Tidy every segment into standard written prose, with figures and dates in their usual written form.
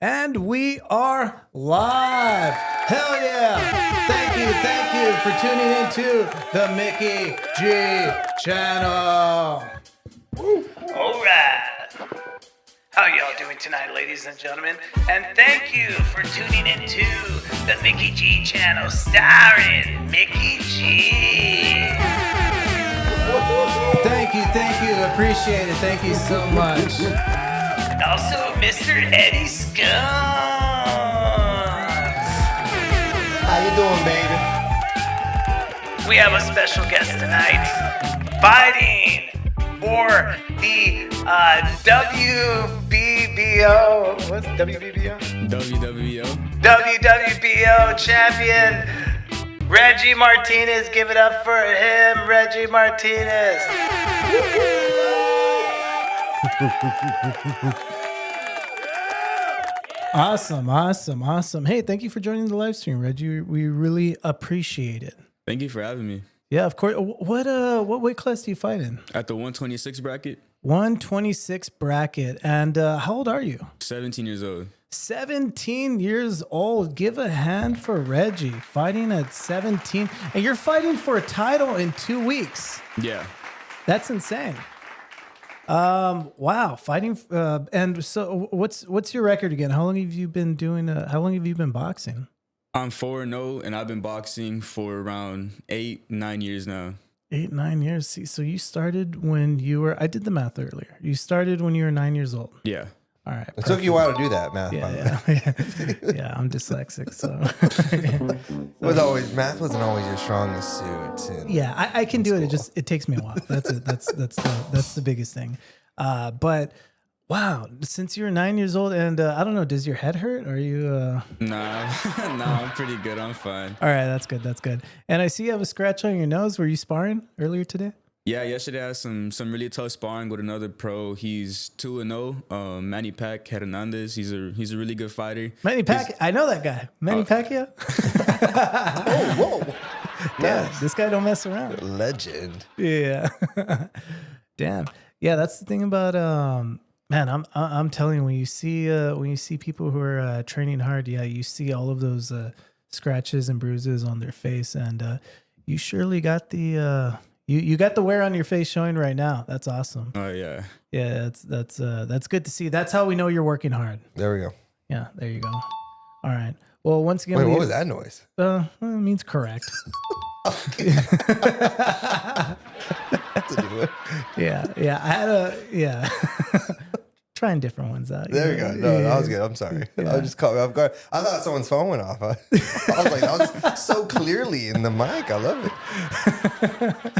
And we are live. Hell yeah. Thank you for tuning into the Mickey G channel. All right. How y'all doing tonight, ladies and gentlemen? And thank you for tuning into the Mickey G channel starring Mickey G. Thank you. Appreciate it. Thank you so much. And also Mr. Eddie Skunk. How you doing, baby? We have a special guest tonight, fighting for the WBBO. What's WBBO? WWBO champion, Reggie Martinez. Give it up for him, Reggie Martinez. Awesome. Hey, thank you for joining the live stream, Reggie. We really appreciate it. Thank you for having me. Yeah, of course. What weight class do you fight in? At the 126 bracket. 126 bracket. And how old are you? 17 years old. 17 years old. Give a hand for Reggie, fighting at 17. And you're fighting for a title in 2 weeks. Yeah. That's insane. Wow, fighting. And so what's your record again? How long have you been doing? How long have you been boxing? I'm 4-0, and I've been boxing for around 8-9 years now. 8-9 years. See, so you started when you were. I did the math earlier. You started when you were 9 years old. Yeah. All right. It took you a while to do that, math. Yeah. Yeah, I'm dyslexic, so. Math wasn't always your strongest suit. Yeah, I can do it. It takes me a while. That's it. That's the biggest thing. But wow, since you were 9 years old, and I don't know, does your head hurt? Are you? Nah, I'm pretty good. I'm fine. All right, that's good. And I see you have a scratch on your nose. Were you sparring earlier today? Yeah, yesterday I had some really tough sparring with another pro. He's 2-0. Manny Pac Hernandez. He's a really good fighter. Manny Pac, I know that guy. Manny Pacquiao. Whoa. Yeah, Nice. this guy don't mess around. Legend. Yeah. Damn. Yeah, that's the thing about man, I'm telling you, when you see people who are training hard, yeah, you see all of those scratches and bruises on their face, and you surely got the you got the wear on your face showing right now. That's awesome. Oh yeah. Yeah, that's good to see. That's how we know you're working hard. There we go. Yeah, there you go. All right. Well, once again, Wait, what was that noise? Well, it means correct. That's a new one. Yeah. I had trying different ones out. There we go. No, that was good. I'm sorry. Yeah. I just caught me off guard. I thought someone's phone went off. I was like, that was so clearly in the mic. I love it.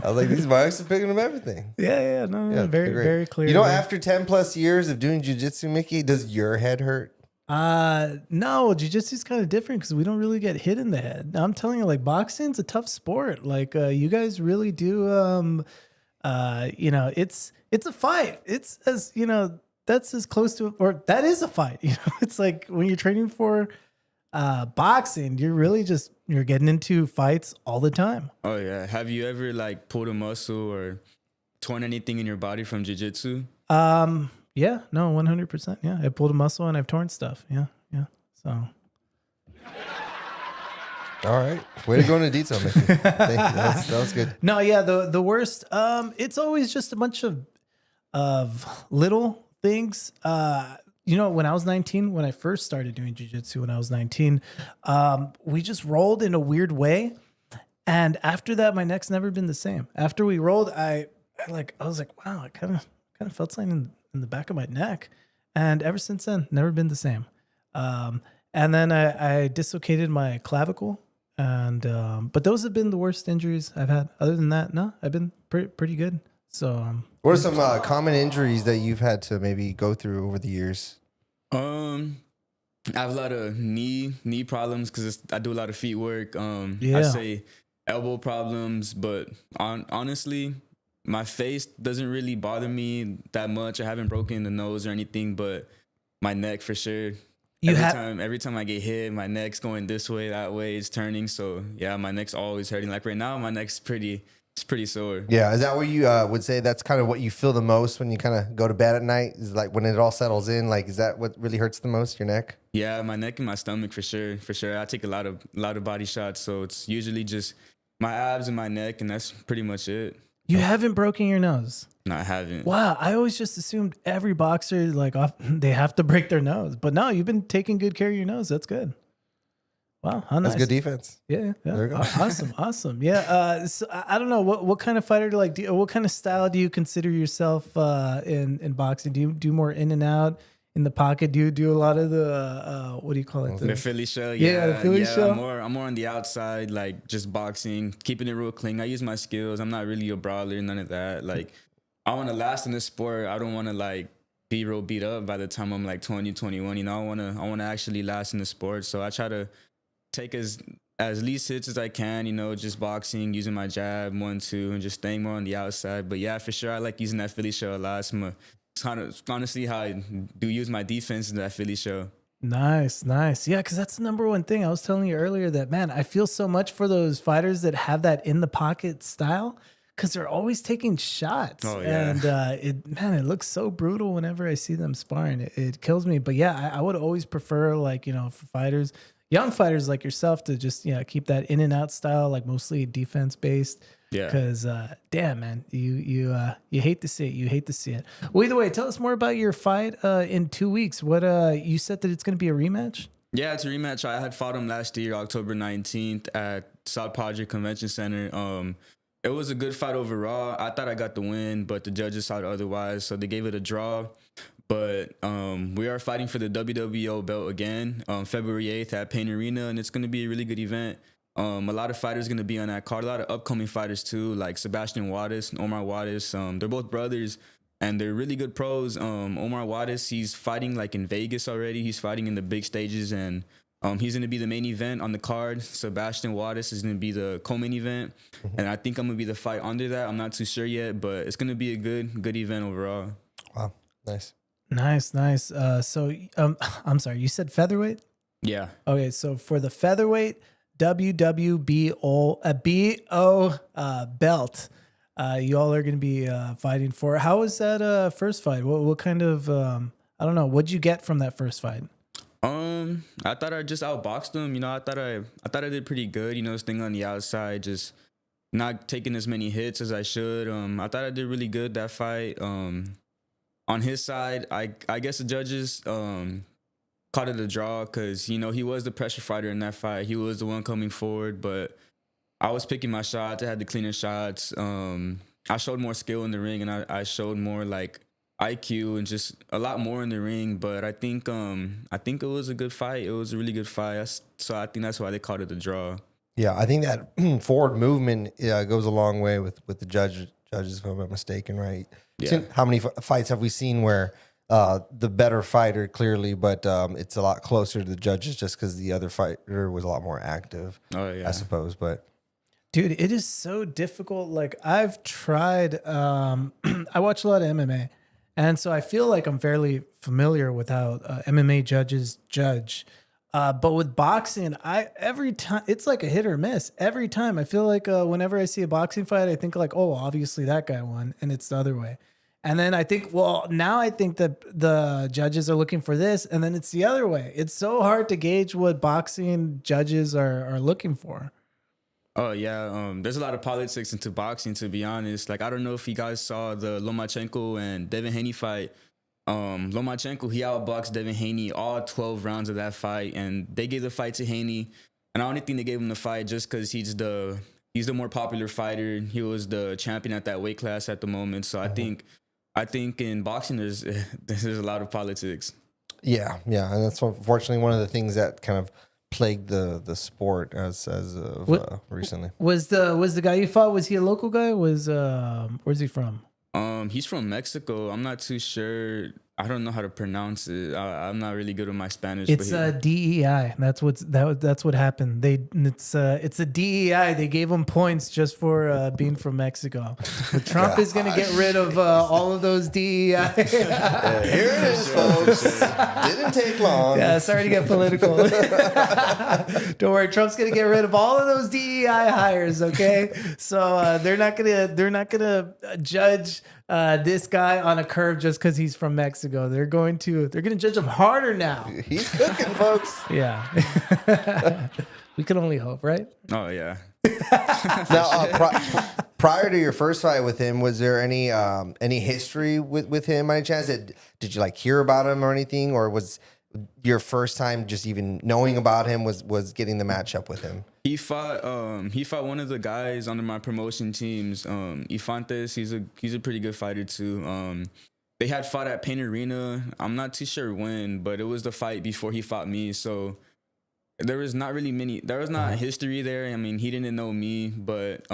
I was like, these mics are picking up everything. Yeah. No, very, great. very clear. You know, after 10 plus years of doing jiu-jitsu, Mickey, does your head hurt? No, jiu-jitsu is kind of different because we don't really get hit in the head. I'm telling you, like, boxing's a tough sport. Like, you guys really do. It's a fight. It's as that's as close to, or that is a fight. It's like when you're training for boxing, you're really you're getting into fights all the time. Oh yeah. Have you ever like pulled a muscle or torn anything in your body from jiu-jitsu? Yeah, no, 100%. Yeah, I pulled a muscle and I've torn stuff. Yeah. So. All right. Way to go into detail, Mickey. Thank you. That was good. No, yeah, the worst. It's always just a bunch of little things. When I was 19, when I first started doing jiu-jitsu, when I was 19, we just rolled in a weird way. And after that, my neck's never been the same. After we rolled, I was like, wow, I kind of felt something in the back of my neck. And ever since then, never been the same. And then I dislocated my clavicle. And but those have been the worst injuries I've had. Other than that, no, I've been pretty good. So what are some common injuries that you've had to maybe go through over the years? I have a lot of knee problems because I do a lot of feet work. I say elbow problems, but honestly, my face doesn't really bother me that much. I haven't broken the nose or anything, but my neck for sure. Every time I get hit, my neck's going this way, that way, it's turning. So yeah, my neck's always hurting. Like right now, my neck's pretty it's pretty sore. Yeah, is that what you would say? That's kind of what you feel the most when you kind of go to bed at night. Is like when it all settles in. Like, is that what really hurts the most? Your neck? Yeah, my neck and my stomach for sure. For sure, I take a lot of body shots, so it's usually just my abs and my neck, and that's pretty much it. You haven't broken your nose? No, I haven't. Wow, I always just assumed every boxer they have to break their nose, but no, you've been taking good care of your nose. That's good. Wow, how nice. That's good defense. Yeah. There you go. Awesome. Yeah. So I don't know what kind of fighter what kind of style do you consider yourself in boxing? Do you do more in and out in the pocket? Do you do a lot of the what do you call it? The Philly shell. Yeah, the Philly shell. I'm more on the outside, like just boxing, keeping it real clean. I use my skills. I'm not really a brawler, none of that. Like, I want to last in this sport. I don't want to like be real beat up by the time I'm like 20, 21. You know, I want to actually last in the sport. So I try to take as least hits as I can, you know, just boxing, using my jab, 1-2, and just staying more on the outside. But yeah, for sure, I like using that Philly shell a lot. It's kind of honestly how I do use my defense in that Philly shell. Nice. Yeah, because that's the number one thing. I was telling you earlier that, man, I feel so much for those fighters that have that in the pocket style because they're always taking shots. Oh, yeah. And it looks so brutal whenever I see them sparring. It kills me. But yeah, I would always prefer, like, you know, for fighters, young fighters like yourself, to just keep that in and out style, like mostly defense based. Yeah. Because damn, man, you hate to see it. You hate to see it. Well, either way, tell us more about your fight in 2 weeks. What you said that it's going to be a rematch? Yeah, it's a rematch. I had fought him last year, October 19th at South Padre Convention Center. It was a good fight overall. I thought I got the win, but the judges thought otherwise, so they gave it a draw. But we are fighting for the WWBO belt again, February 8th at Payne Arena, and it's going to be a really good event. A lot of fighters going to be on that card. A lot of upcoming fighters too, like Sebastian Juarez and Omar Juarez. They're both brothers, and they're really good pros. Omar Juarez, he's fighting like in Vegas already. He's fighting in the big stages, and he's going to be the main event on the card. Sebastian Juarez is going to be the co-main event, and I think I'm going to be the fight under that. I'm not too sure yet, but it's going to be a good event overall. Wow, nice. So I'm sorry, you said featherweight? Yeah. Okay, so for the featherweight WWBO belt, you all are going to be fighting for. How was that first fight? What kind of I don't know, what'd you get from that first fight? I thought I just outboxed him. You know, I thought I did pretty good. You know, staying on the outside, just not taking as many hits as I should. I thought I did really good that fight. On his side, I guess the judges called it a draw because, you know, he was the pressure fighter in that fight. He was the one coming forward, but I was picking my shots. I had the cleaner shots. I showed more skill in the ring, and I showed more like IQ and just a lot more in the ring. But I think it was a good fight. It was a really good fight. So I think that's why they called it a draw. Yeah, I think that forward movement goes a long way with the judges, if I'm not mistaken, right? Yeah. How many fights have we seen where the better fighter clearly, but it's a lot closer to the judges just because the other fighter was a lot more active, I suppose. But dude, it is so difficult. Like, I've tried, I watch a lot of MMA, and so I feel like I'm fairly familiar with how MMA judges judge. But with boxing, every time it's like a hit or miss. Every time I feel like whenever I see a boxing fight, I think like, oh, obviously that guy won, and it's the other way. And then I think, well, now I think that the judges are looking for this, and then it's the other way. It's so hard to gauge what boxing judges are looking for. Oh yeah, there's a lot of politics into boxing, to be honest. Like, I don't know if you guys saw the Lomachenko and Devin Haney fight. Lomachenko, he outboxed Devin Haney all 12 rounds of that fight, and they gave the fight to Haney. And I don't think they gave him the fight just because he's the more popular fighter. He was the champion at that weight class at the moment. So I think in boxing there's a lot of politics. Yeah, and that's unfortunately one of the things that kind of plagued the sport as of recently. Was the guy you fought, was he a local guy? Where's he from? He's from Mexico. I'm not too sure. I don't know how to pronounce it. I'm not really good with my Spanish. It's a DEI. That's what happened. It's a DEI. They gave him points just for being from Mexico. But Trump is going to get rid of all of those DEI. Here it is, folks. Didn't take long. Yeah, sorry to get political. Don't worry, Trump's going to get rid of all of those DEI hires. Okay, so they're not gonna judge this guy on a curve just because he's from Mexico. They're gonna judge him harder now. He's cooking, folks. Yeah. We can only hope, right? Oh yeah. Now, prior to your first fight with him, was there any history with him by any chance? Did you like hear about him or anything, or was your first time just even knowing about him was getting the matchup with him? He fought one of the guys under my promotion teams, Ifantes. He's a pretty good fighter too. They had fought at Payne Arena. I'm not too sure when, but it was the fight before he fought me. So there was not history there. I mean, he didn't know me, but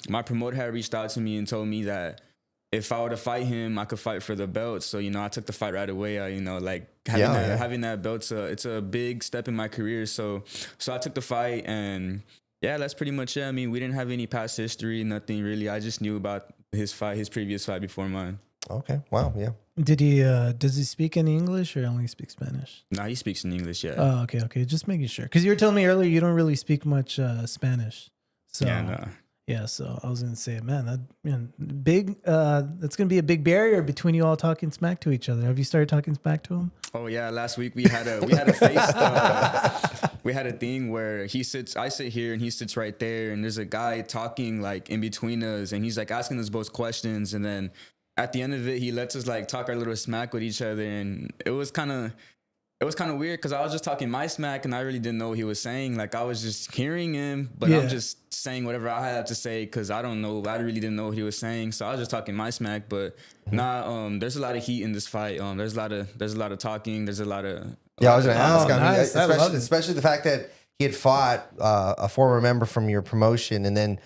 my promoter had reached out to me and told me that if I were to fight him, I could fight for the belt. So, I took the fight right away. Having that belt, it's a big step in my career. So I took the fight, and yeah, that's pretty much it. I mean, we didn't have any past history, nothing really. I just knew about his previous fight before mine. Okay. Wow. Yeah. Does he speak any English or only speak Spanish? No, he speaks in English, yeah. Oh, okay. Just making sure. Because you were telling me earlier you don't really speak much Spanish. So yeah, no. Yeah, so I was gonna say, big. That's gonna be a big barrier between you all talking smack to each other. Have you started talking smack to him? Oh yeah, last week we had a face. We had a thing where I sit here and he sits right there, and there's a guy talking like in between us, and he's like asking us both questions, and then at the end of it, he lets us like talk our little smack with each other, and it was kind of weird because I was just talking my smack and I really didn't know what he was saying. Like I was just hearing him, but I'm just saying whatever I had to say because I really didn't know what he was saying. So I was just talking my smack. But there's a lot of heat in this fight. There's a lot of talking. There's a lot of I was gonna ask. Nice. Especially the fact that he had fought a former member from your promotion, and then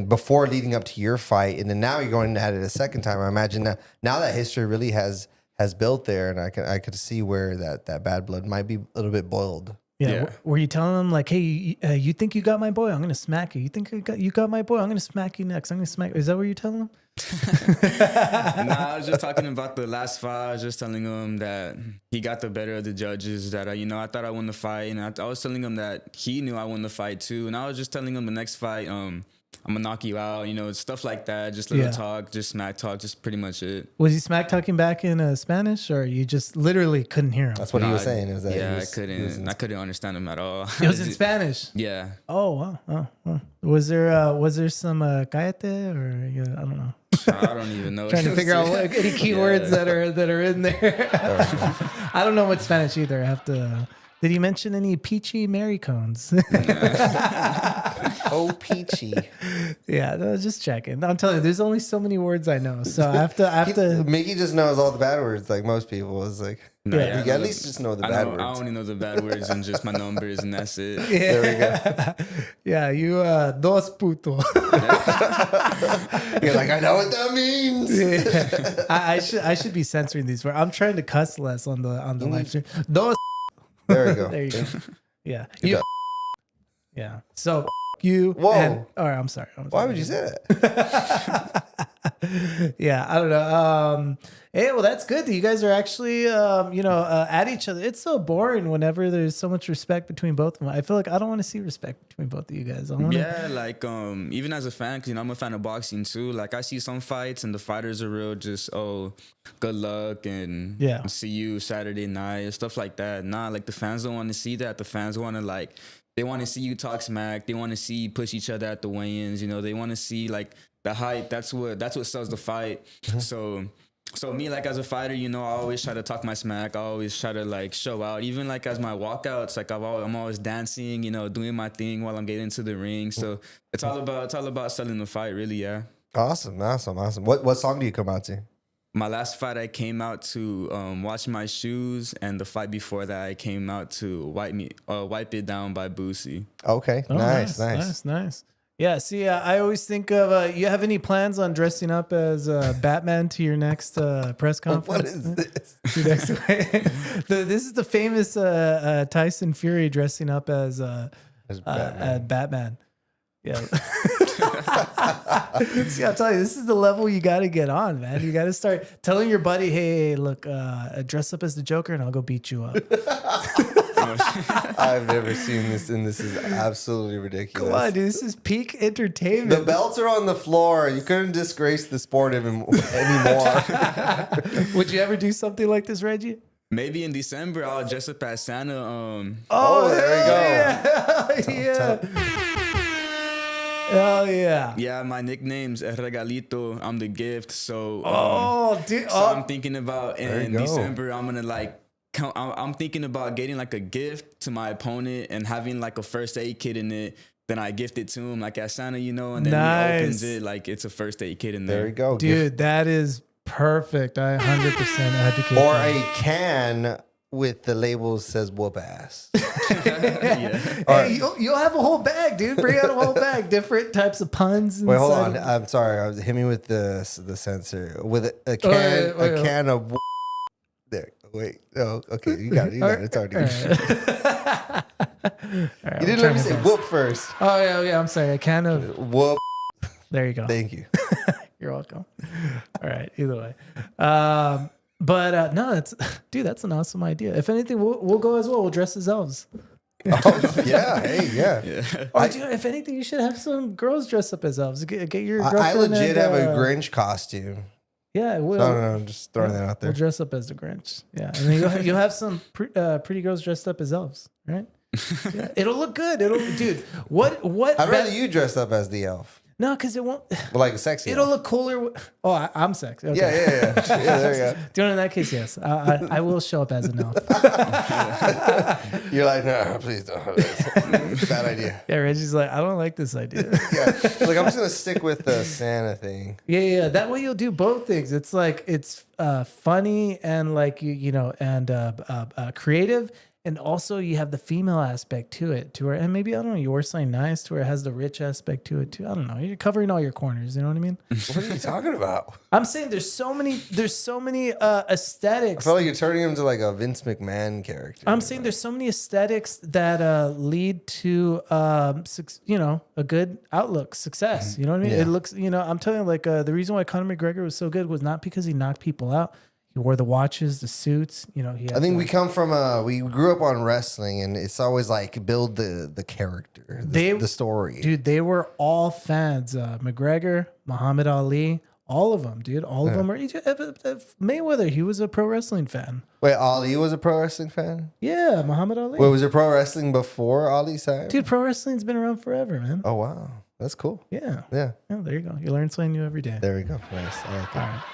before leading up to your fight, and then now you're going at it a second time. I imagine now that history really has built there, and I could see where that bad blood might be a little bit boiled. Yeah. Were you telling him like, hey, you think you got my boy? I'm gonna smack you. You think you got my boy? I'm gonna smack you next. I'm gonna smack. Is that what you're telling him? Nah, I was just talking about the last fight. I was just telling him that he got the better of the judges. That I thought I won the fight, and I was telling him that he knew I won the fight too. And I was just telling him the next fight, I'm gonna knock you out, stuff like that. Just little talk, just smack talk, just pretty much it. Was he smack talking back in Spanish, or you just literally couldn't hear him? That's what he was saying. Is that I couldn't understand him at all. It was in Spanish. Yeah. Oh wow. Oh. Was there some cállate or I don't know. I don't even know. Trying to figure out any keywords that are in there. I don't know what Spanish either. I have to. Did he mention any peachy Mary cones? Oh, peachy. Yeah, no, just checking. I'm telling you, there's only so many words I know, so I have to. Mickey just knows all the bad words, like most people. It's like, you at least just know the bad words. I only know the bad words and just my numbers, and that's it. Yeah. There we go. Yeah, you dos puto. You're like, I know what that means. Yeah. I should be censoring these words. I'm trying to cuss less on the live stream. Dos. There you go. There you go. Yeah. Good Yeah. So you. Whoa. All right. I'm sorry. Why would you say that? Yeah, I don't know. Hey, well, that's good that you guys are actually, at each other. It's so boring whenever there's so much respect between both of them. I feel like I don't want to see respect between both of you guys. Even as a fan, because I'm a fan of boxing too. Like I see some fights and the fighters are real, just good luck and see you Saturday night and stuff like that. Nah, like the fans don't want to see that. The fans want to they want to see you talk smack. They want to see you push each other at the weigh-ins. They want to see like the hype. That's what sells the fight. Mm-hmm. So me, like as a fighter, I always try to talk my smack. I always try to like show out. Even like as my walkouts, like I'm always dancing, doing my thing while I'm getting into the ring. So it's all about selling the fight, really. Yeah. Awesome. What song do you come out to? My last fight, I came out to Wash My Shoes, and the fight before that, I came out to Wipe It Down by Boosie. Okay, Oh, nice. Yeah, Yeah, see, I always think of you have any plans on dressing up as Batman to your next press conference? What is this? Your next this is the famous Tyson Fury dressing up as Batman. Yeah. See, I'll tell you, this is the level you got to get on, man. You got to start telling your buddy, hey, look, dress up as the Joker and I'll go beat you up. I've never seen this, and this is absolutely ridiculous. Come on, dude. This is peak entertainment. The belts are on the floor. You couldn't disgrace the sport anymore. Would you ever do something like this, Reggie? Maybe in December I'll dress up as Santa. Oh, there you go. Yeah. Hell yeah. Yeah, my nickname's Regalito. I'm the gift. So, dude. so I'm thinking about in you go. December, I'm going to like, I'm thinking about getting like a gift to my opponent and having like a first aid kit in it. Then I gift it to him like as Santa, you know, and then he opens it like it's a first aid kit in there. There you go. Dude, that is perfect. I 100% advocate Or that. a can with the label says whoop ass. Hey, you'll have a whole bag, dude. Bring out a whole bag. Different types of puns. Wait, hold inside on. of- I'm sorry. I was hit me with the sensor with a can. wait. A can of there. Wait. Oh, okay. You got it. You got it. It's already. You didn't let me say whoop first. Oh yeah. I'm sorry. A can of. Whoop. There you go. Thank you. You're welcome. All right. Either way. But no, that's an awesome idea. If anything, we'll go as well. We'll dress as elves. Oh, yeah. Hey, yeah. Or dude, if anything, you should have some girls dress up as elves. Get your girlfriend. I legit and, have a Grinch costume. Yeah, we'll. No, I'm just throwing that out there. We'll dress up as the Grinch. Yeah, and then you'll have some pretty girls dressed up as elves, right? Yeah. It'll look good. Dude. What? I'd rather you dress up as the elf. No, because it won't. But like a sexy It'll elf. look cooler. Oh, I'm sexy. Okay. Yeah. Yeah, there you go. Doing in that case, yes, I will show up as an elf. You're like, no, please don't. Bad idea. Yeah, Reggie's like, I don't like this idea. Yeah. Like, I'm just going to stick with the Santa thing. Yeah. That way you'll do both things. It's like it's funny and like you know and creative. And also you have the female aspect to it, to where, and maybe, I don't know, you wear something nice to where it has the rich aspect to it too. I don't know. You're covering all your corners. You know what I mean? What are you talking about? I'm saying there's so many aesthetics. I feel like you're turning him into like a Vince McMahon character. I'm saying there's so many aesthetics that lead to, you know, a good outlook, success. You know what I mean? Yeah. It looks, you know, I'm telling you, like the reason why Conor McGregor was so good was not because he knocked people out. He wore the watches, the suits. You know, I think we come from we grew up on wrestling, and it's always like build the character, the story. Dude, they were all fans. McGregor, Muhammad Ali, all of them, dude. All of them are. Mayweather, he was a pro wrestling fan. Wait, Ali was a pro wrestling fan? Yeah, Muhammad Ali. Wait, was there pro wrestling before Ali's time? Dude, pro wrestling's been around forever, man. Oh wow, that's cool. Yeah. Yeah, There you go. You learn something new every day. there we go. Nice. I like that.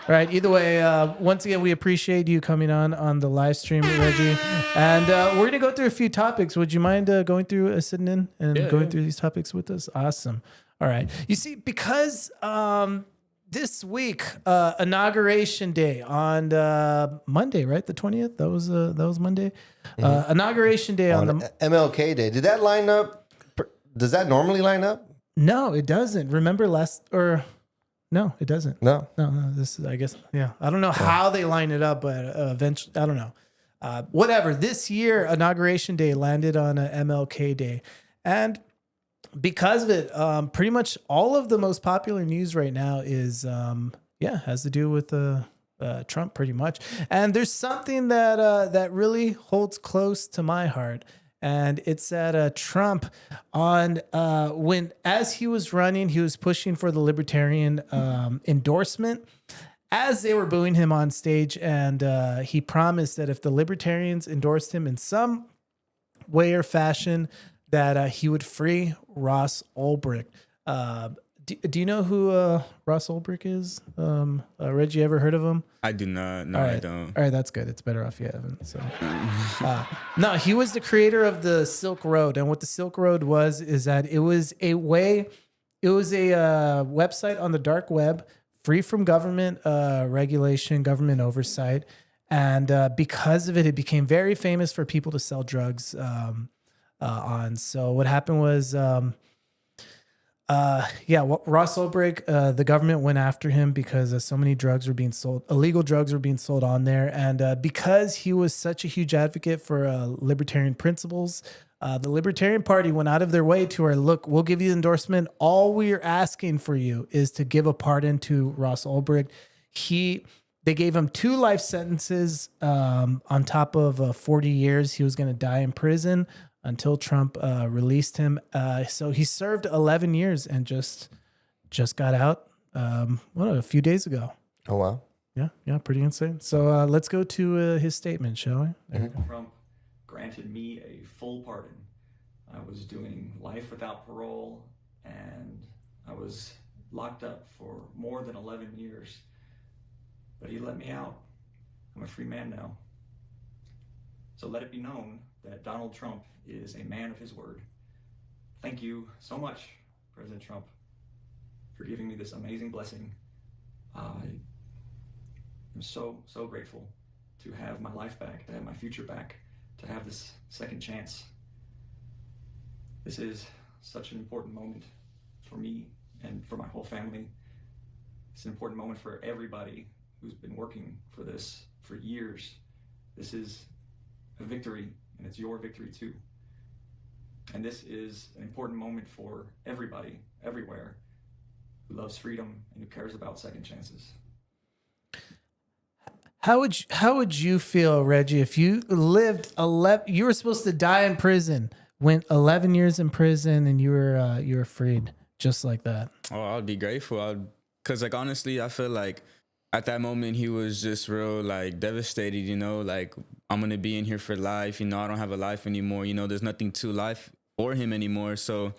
All right. Either way, once again, we appreciate you coming on the live stream, Reggie. And we're going to go through a few topics. Would you mind going through, sitting in and going through these topics with us? Awesome. All right. You see, because this week, Inauguration Day on Monday, right? The 20th? That was Monday. Inauguration Day on the... MLK Day. Did that line up? Does that normally line up? No, it doesn't. Remember No, it doesn't. No. This is, I guess, yeah. I don't know how they line it up, but eventually, I don't know. Whatever. This year, Inauguration Day landed on a MLK Day. And because of it, pretty much all of the most popular news right now is, has to do with Trump pretty much. And there's something that really holds close to my heart. And it's that Trump as he was running, he was pushing for the libertarian endorsement as they were booing him on stage. And he promised that if the libertarians endorsed him in some way or fashion, that he would free Ross Ulbricht. Do you know who Ross Ulbricht is? Reggie, ever heard of him? I do not. No, right. I don't. All right, that's good. It's better off you haven't. So, no, he was the creator of the Silk Road, and what the Silk Road is that it was a website on the dark web, free from government regulation, government oversight, and because of it, it became very famous for people to sell drugs on. So what happened was. Ross Ulbricht, the government went after him because so many drugs were being sold, illegal drugs were being sold on there. And because he was such a huge advocate for libertarian principles, the Libertarian Party went out of their way to look, we'll give you endorsement. All we're asking for you is to give a pardon to Ross Ulbricht. They gave him 2 life sentences on top of 40 years. He was going to die in prison until Trump released him. So he served 11 years and just got out a few days ago. Oh, wow. Yeah, pretty insane. So let's go to his statement, shall we? Trump granted me a full pardon. I was doing life without parole, and I was locked up for more than 11 years. But he let me out. I'm a free man now. So let it be known that Donald Trump is a man of his word. Thank you so much, President Trump, for giving me this amazing blessing. I am so grateful to have my life back, to have my future back, to have this second chance. This is such an important moment for me and for my whole family. It's an important moment for everybody who's been working for this for years. This is a victory, and it's your victory too. And this is an important moment for everybody, everywhere, who loves freedom and who cares about second chances. How would you feel, Reggie, if you lived 11? You were supposed to die in prison, went 11 years in prison, and you were freed just like that. Oh, I'd be grateful. Cause like honestly, I feel like at that moment he was just real like devastated. You know, like I'm gonna be in here for life. You know, I don't have a life anymore. You know, there's nothing to life for him anymore. So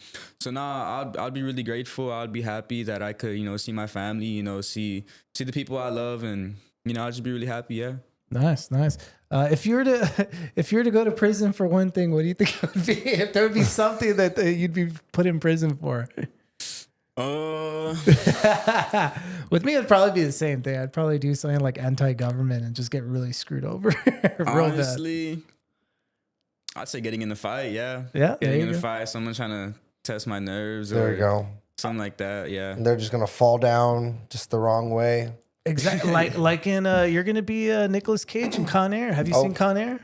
now I'll be really grateful. I'll be happy that I could see my family. See the people I love and. I'll just be really happy. Yeah. Nice. If you were to go to prison for one thing, what do you think it would be? If there would be something that you'd be put in prison for? With me, it'd probably be the same thing. I'd probably do something like anti-government and just get really screwed over. Honestly, I'd say getting in the fight. Yeah. Getting in the fight. Someone trying to test my nerves. There you go. Something like that. Yeah. And they're just gonna fall down just the wrong way. Exactly, like in you're gonna be Nicolas Cage in Con Air. Have you seen Con Air?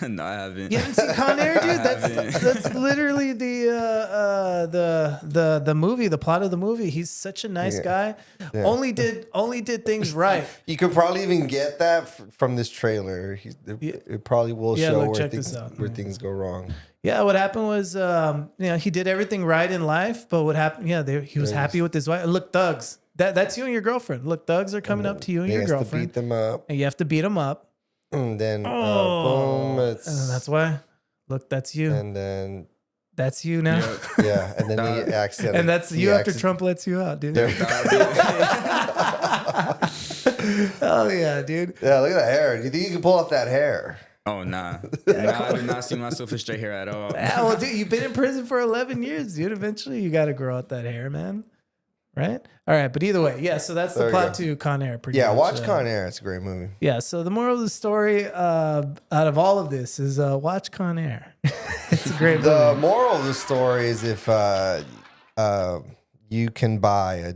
No, I haven't. You haven't seen Con Air, dude? That's literally the movie, the plot of the movie. He's such a nice guy. Yeah. Only did things right. You could probably even get that from this trailer. It probably will show where things go wrong. Yeah, what happened was, he did everything right in life, but what happened? Yeah, he was happy with his wife. Look, thugs. That's you and your girlfriend. Look, thugs are coming up to you and your girlfriend. You have to beat them up. And you have to beat them up. And then, boom. And that's why. Look, that's you. And then. That's you now. Yeah. And then he accidentally. And that's you after Trump lets you out, dude. Oh, yeah, dude. Yeah, look at that hair. Do you think you can pull off that hair? Oh, nah. I do not see myself with straight hair at all. Yeah, well, dude, you've been in prison for 11 years, dude. Eventually, you got to grow out that hair, man. Right? All right. But either way, yeah. So that's the plot to Con Air. Watch Con Air. It's a great movie. Yeah. So the moral of the story out of all of this is watch Con Air. It's a great movie. The moral of the story is if you can buy a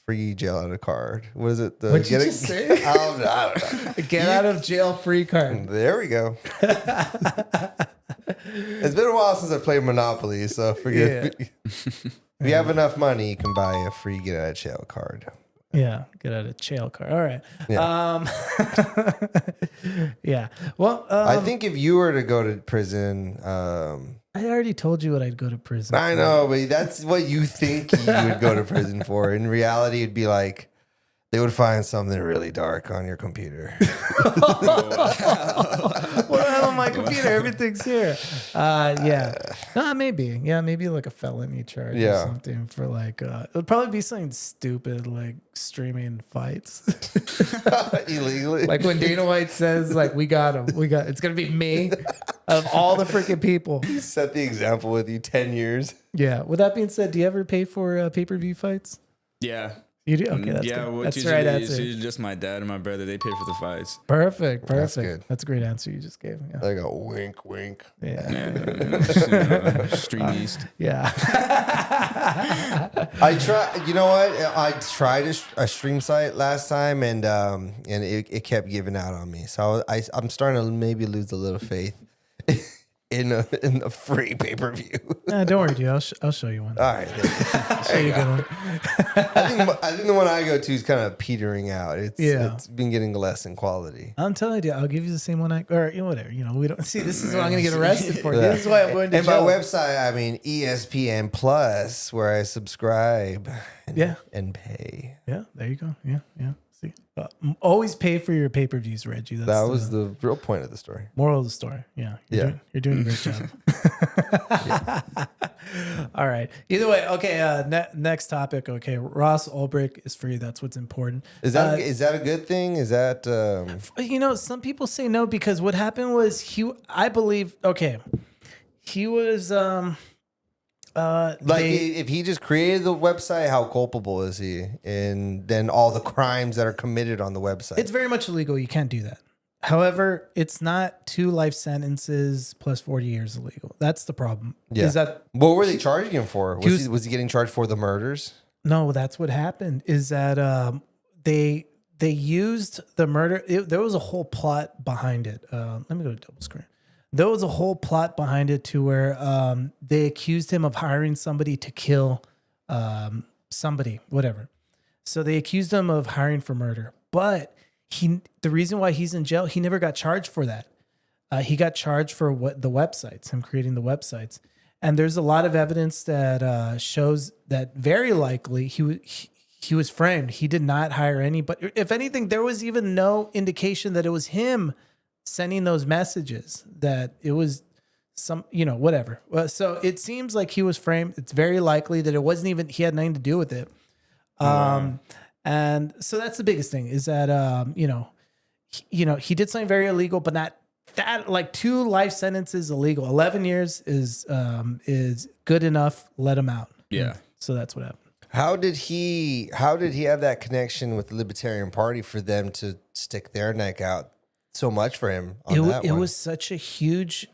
free jail out of card. What is it? What'd you just say? I don't know. Get out of jail free card. There we go. It's been a while since I played Monopoly, so forget me. If you have enough money, you can buy a free get out of jail card. Yeah, get out of jail card. All right. Yeah. Yeah. Well, I think if you were to go to prison, I already told you what I'd go to prison. I know, but that's what you think you would go to prison for. In reality, it'd be like they would find something really dark on your computer. What do I have on my computer? Everything's here. Yeah. Maybe. Yeah, maybe like a felony charge or something for like, it would probably be something stupid like streaming fights. Illegally. Like when Dana White says like, we got him. It's going to be me of all the freaking people. He set the example with you 10 years. Yeah. With that being said, do you ever pay for pay-per-view fights? Yeah. You do? Okay, that's yeah, good. what That's the usually right is answer. usually just my dad and my brother. They pay for the fights. Perfect. That's good. That's a great answer you just gave. Yeah. Like a wink, wink. Yeah. Yeah, Stream East. Yeah. I try. You know what? I tried a stream site last time, and it kept giving out on me. So I'm starting to maybe lose a little faith in a free pay-per-view. Don't worry, dude. I'll show you one. All right, Show you a good one. I think the one I go to is kind of petering out. It's been getting less in quality. I'm telling you, I'll give you the same one whatever. We don't see. This is what I'm gonna get arrested for. This is why I'm going to And jail. by website, I mean ESPN Plus, where I subscribe and pay. Yeah, there you go. Yeah. See, always pay for your pay-per-views, Reggie. That's That was the real point of the story. moral of the story. Yeah. You're doing a great job. All right. Either way, okay. Next topic. Okay, Ross Ulbricht is free. That's what's important. Is that a good thing? Is that Some people say no because what happened was he was if he just created the website, how culpable is he? And then all the crimes that are committed on the website. it's very much illegal. You can't do that. However, it's not 2 life sentences plus 40 years illegal. That's the problem. Yeah. Is that What were they charging him for? He Was he getting charged for the murders? no? That's what happened. Is that they used the murder. There was a whole plot behind it. Let me go to double screen. There was a whole plot behind it to where they accused him of hiring somebody to kill somebody, whatever. So they accused him of hiring for murder. But the reason why he's in jail, he never got charged for that. He got charged for the websites, him creating the websites. And there's a lot of evidence that shows that very likely he was framed. He did not hire anybody. If anything, there was even no indication that it was him sending those messages, that it was whatever. Well, so it seems like he was framed. It's very likely that it wasn't even, he had nothing to do with it. And so that's the biggest thing is that, he did something very illegal, but not that, like 2 life sentences illegal. 11 years is good enough. Let him out. Yeah. So that's what happened. How did he have that connection with the Libertarian Party for them to stick their neck out so much for him on that It one? was such a huge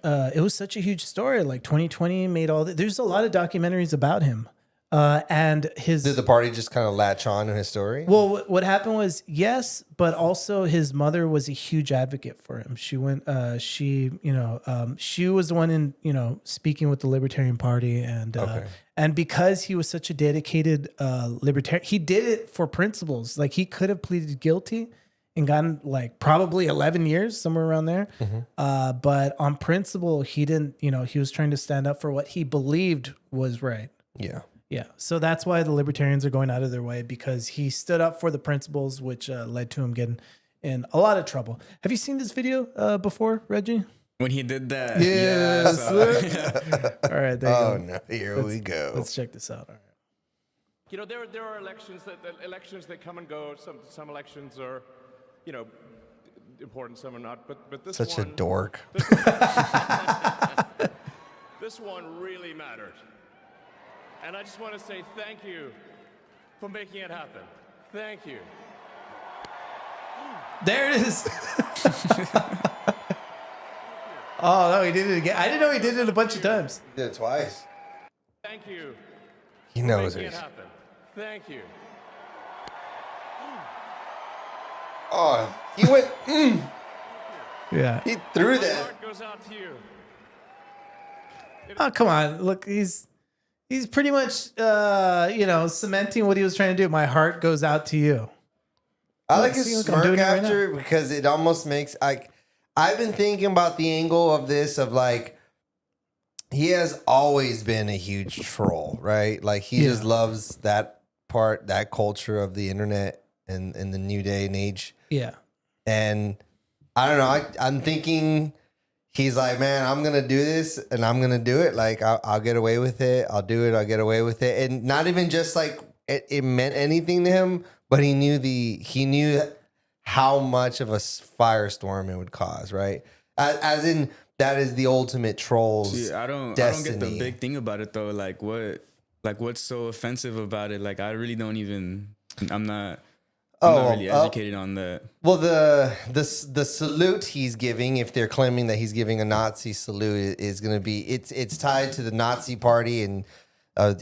story. Like 2020 made all that. There's a lot of documentaries about him. And his Did the party just kind of latch on to his story? well, what happened was yes, but also his mother was a huge advocate for him. She went, she was the one in speaking with the Libertarian Party, and because he was such a dedicated libertarian, he did it for principles. Like he could have pleaded guilty and gotten like probably 11 years, somewhere around there. But on principle, he didn't. He was trying to stand up for what he believed was right. Yeah. Yeah, so that's why the libertarians are going out of their way, because he stood up for the principles, which led to him getting in a lot of trouble. Have you seen this video before, Reggie? When he did that. Yes. Yeah, All right, there you Oh go. no! Here we go. Let's check this out. All right. There are elections that come and go. Some elections are, important. Some are not. But this Such one, a dork. This one really mattered. And I just want to say thank you for making it happen. Thank you. There it is. Oh, no, he did it again. I didn't know he did it a bunch of times. He did it twice. Thank you He for knows making it. it happen. Thank you. Oh, he went. Yeah. He threw My that. heart goes out to you. Oh, come on. Look, he's pretty much, cementing what he was trying to do. My heart goes out to you. I like Look, his see, look, I'm smirk doing it right after because it almost makes I've been thinking about the angle of this of like he has always been a huge troll, right? Like he just loves that culture of the internet and in the new day and age. Yeah. And I don't know. I'm thinking he's like, man, I'm gonna do this and I'm gonna do it. Like I'll get away with it. I'll do it. I'll get away with it. And not even just like it meant anything to him, but he knew how much of a firestorm it would cause, right? As in that is the ultimate troll's See, I don't get the big thing about it though. Like what's so offensive about it? Like I really don't even. I'm not really educated on that. Well, the salute he's giving, if they're claiming that he's giving a Nazi salute, is going to be it's tied to the Nazi Party, and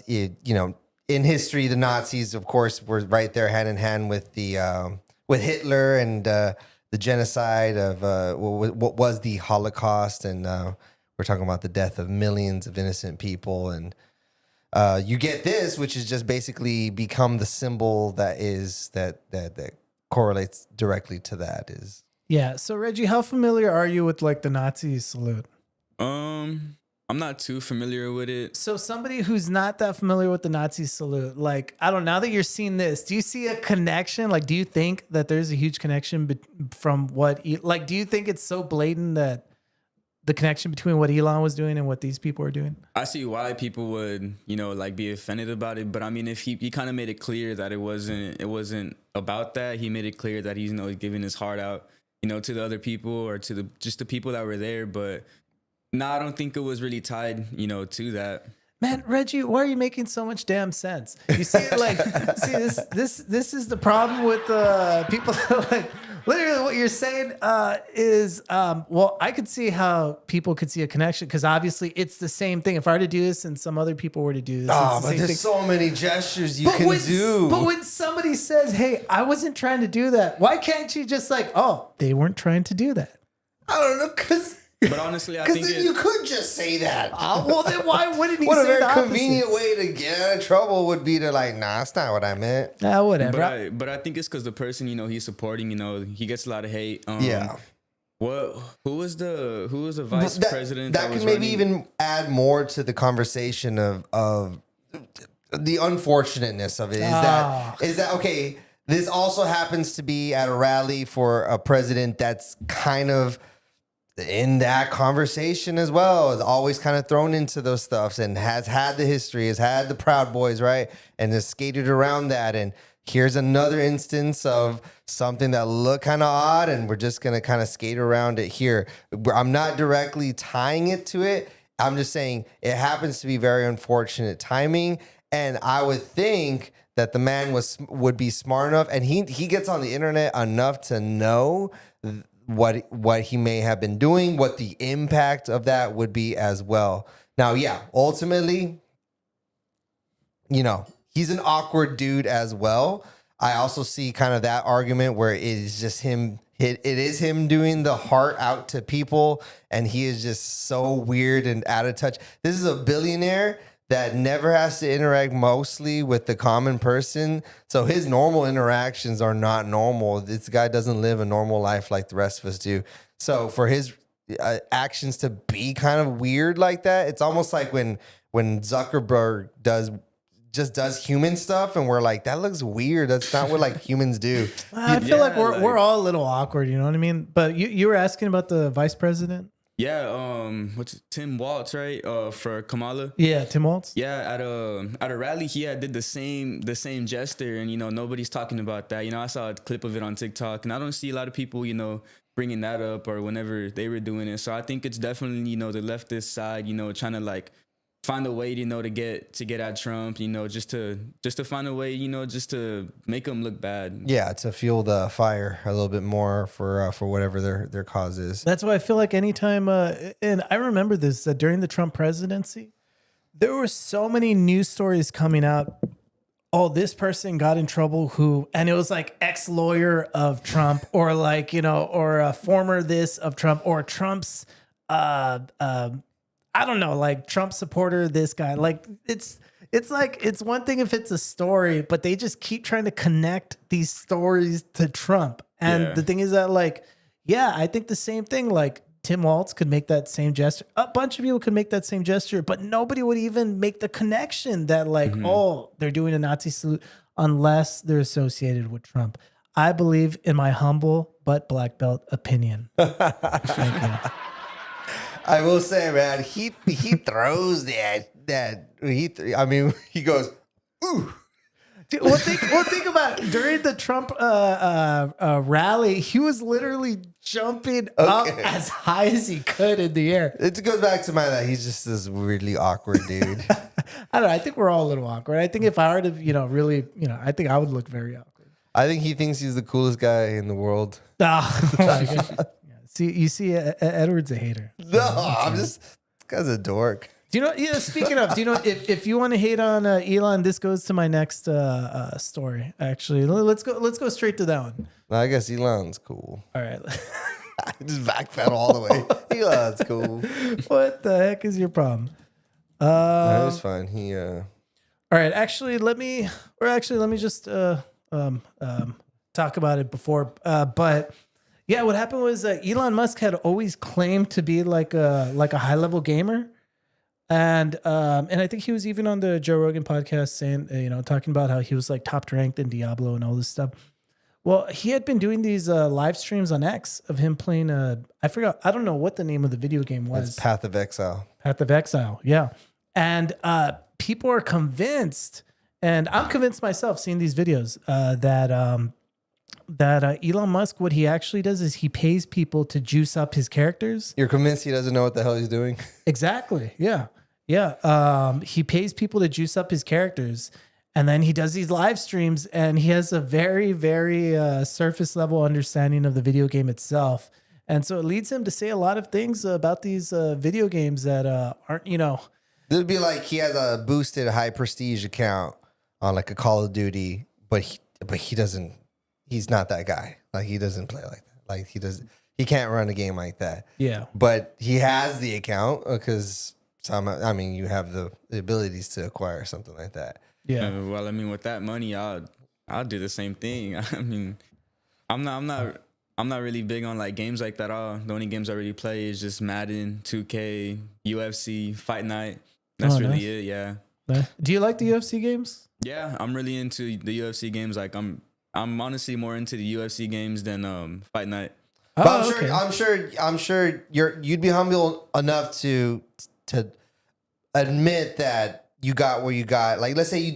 in history, the Nazis, of course, were right there hand in hand with with Hitler and the genocide of what was the Holocaust, and we're talking about the death of millions of innocent people, and you get this, which is just basically become the symbol that correlates directly to that. Is So Reggie, how familiar are you with like the Nazi salute? I'm not too familiar with it. So somebody who's not that familiar with the Nazi salute, like, I don't know, now that you're seeing this, do you see a connection? Like, do you think that there's a huge connection from what, do you think it's so blatant that the connection between what Elon was doing and what these people are doing? I see why people would, be offended about it. But I mean, if he kind of made it clear that it wasn't about that. He made it clear that he's, giving his heart out, to the other people or to the people that were there. But no, I don't think it was really tied, to that. Man, Reggie, why are you making so much damn sense? You see, this is the problem with people. Like, literally, what you're saying is, I could see how people could see a connection because obviously it's the same thing. If I were to do this and some other people were to do this, but there's so many gestures you can do. But when somebody says, "Hey, I wasn't trying to do that," why can't you just they weren't trying to do that? I don't know, because. But honestly, I think you could just say that. Well, then why wouldn't he what say a very the convenient way to get out of trouble would be to nah, that's not what I meant. Nah, whatever. But I think it's because the person, he's supporting, he gets a lot of hate. Who was the vice president? That could maybe even add more to the conversation of the unfortunateness of it. Is that okay? This also happens to be at a rally for a president that's kind of in that conversation as well, is always kind of thrown into those stuffs and has had the history, has had the Proud Boys, right? And has skated around that. And here's another instance of something that looked kind of odd, and we're just going to kind of skate around it here. I'm not directly tying it to it. I'm just saying it happens to be very unfortunate timing. And I would think that the man would be smart enough, and he gets on the internet enough to know what he may have been doing, what the impact of that would be as well. Now, ultimately, he's an awkward dude as well. I also see kind of that argument where it is just him. It is him doing the heart out to people, and he is just so weird and out of touch. This is a billionaire that never has to interact mostly with the common person. So his normal interactions are not normal. This guy doesn't live a normal life like the rest of us do. So for his actions to be kind of weird like that, it's almost like when Zuckerberg does human stuff and we're like, that looks weird. That's not what humans do. I feel like we're all a little awkward, you know what I mean? But you were asking about the vice president? Yeah, what's Tim Walz, right? For Kamala. Yeah, Tim Walz. Yeah, at a rally, he did the same gesture, and nobody's talking about that. I saw a clip of it on TikTok, and I don't see a lot of people, bringing that up or whenever they were doing it. So I think it's definitely the leftist side, trying to find a way, to get at Trump, just to find a way, just to make him look bad. Yeah, to fuel the fire a little bit more for whatever their cause is. That's why I feel like anytime, and I remember this, that during the Trump presidency, there were so many news stories coming out. Oh, this person got in trouble and it was like ex-lawyer of Trump or or a former this of Trump or Trump's, I don't know, Trump supporter, this guy. It's one thing if it's a story, but they just keep trying to connect these stories to Trump. And the thing is that I think the same thing, Tim Walz could make that same gesture. A bunch of people could make that same gesture, but nobody would even make the connection that they're doing a Nazi salute unless they're associated with Trump. I believe in my humble but black belt opinion. Thank you. I will say, man, he throws that. He goes, ooh. Dude, think about it. During the Trump rally, he was literally jumping up as high as he could in the air. It goes back to that he's just this weirdly awkward dude. don't know. I think we're all a little awkward. I think if I were to, really, I think I would look very awkward. I think he thinks he's the coolest guy in the world. Oh, my gosh. Edward's a hater. No, I'm just, this guy's a dork. Do you know? Yeah. Speaking of, do you know if you want to hate on Elon, this goes to my next story. Actually, let's go straight to that one. No, I guess Elon's cool. All right. Just backpedal all the way. Elon's cool. What the heck is your problem? No, it was fine. All right. Actually, let me just talk about it before. But yeah, what happened was Elon Musk had always claimed to be like a high level gamer. And I think he was even on the Joe Rogan podcast saying, talking about how he was like top ranked in Diablo and all this stuff. Well, he had been doing these live streams on X of him playing I forgot, I don't know what the name of the video game was. It's Path of Exile. Path of Exile, yeah. And people are convinced, and I'm convinced myself seeing these videos, that Elon Musk, what he actually does is he pays people to juice up his characters. You're convinced he doesn't know what the hell he's doing? Exactly. Yeah. Yeah. He pays people to juice up his characters, and then he does these live streams, and he has a very, very surface level understanding of the video game itself. And so it leads him to say a lot of things about these video games that aren't, It'd be like he has a boosted high prestige account on like a Call of Duty, but he doesn't. He's not that guy. Like he doesn't play like that. Like he can't run a game like that. Yeah. But he has the account because you have the abilities to acquire something like that. Yeah. Well, I mean, with that money, I'll do the same thing. I mean, I'm not really big on like games like that. The only games I really play is just Madden, 2K, UFC, Fight Night. That's really it. Yeah. Do you like the UFC games? Yeah, I'm really into the UFC games. Like I'm honestly more into the UFC games than Fight Night. But I'm sure you'd be humble enough to admit that you got where you got. Like, let's say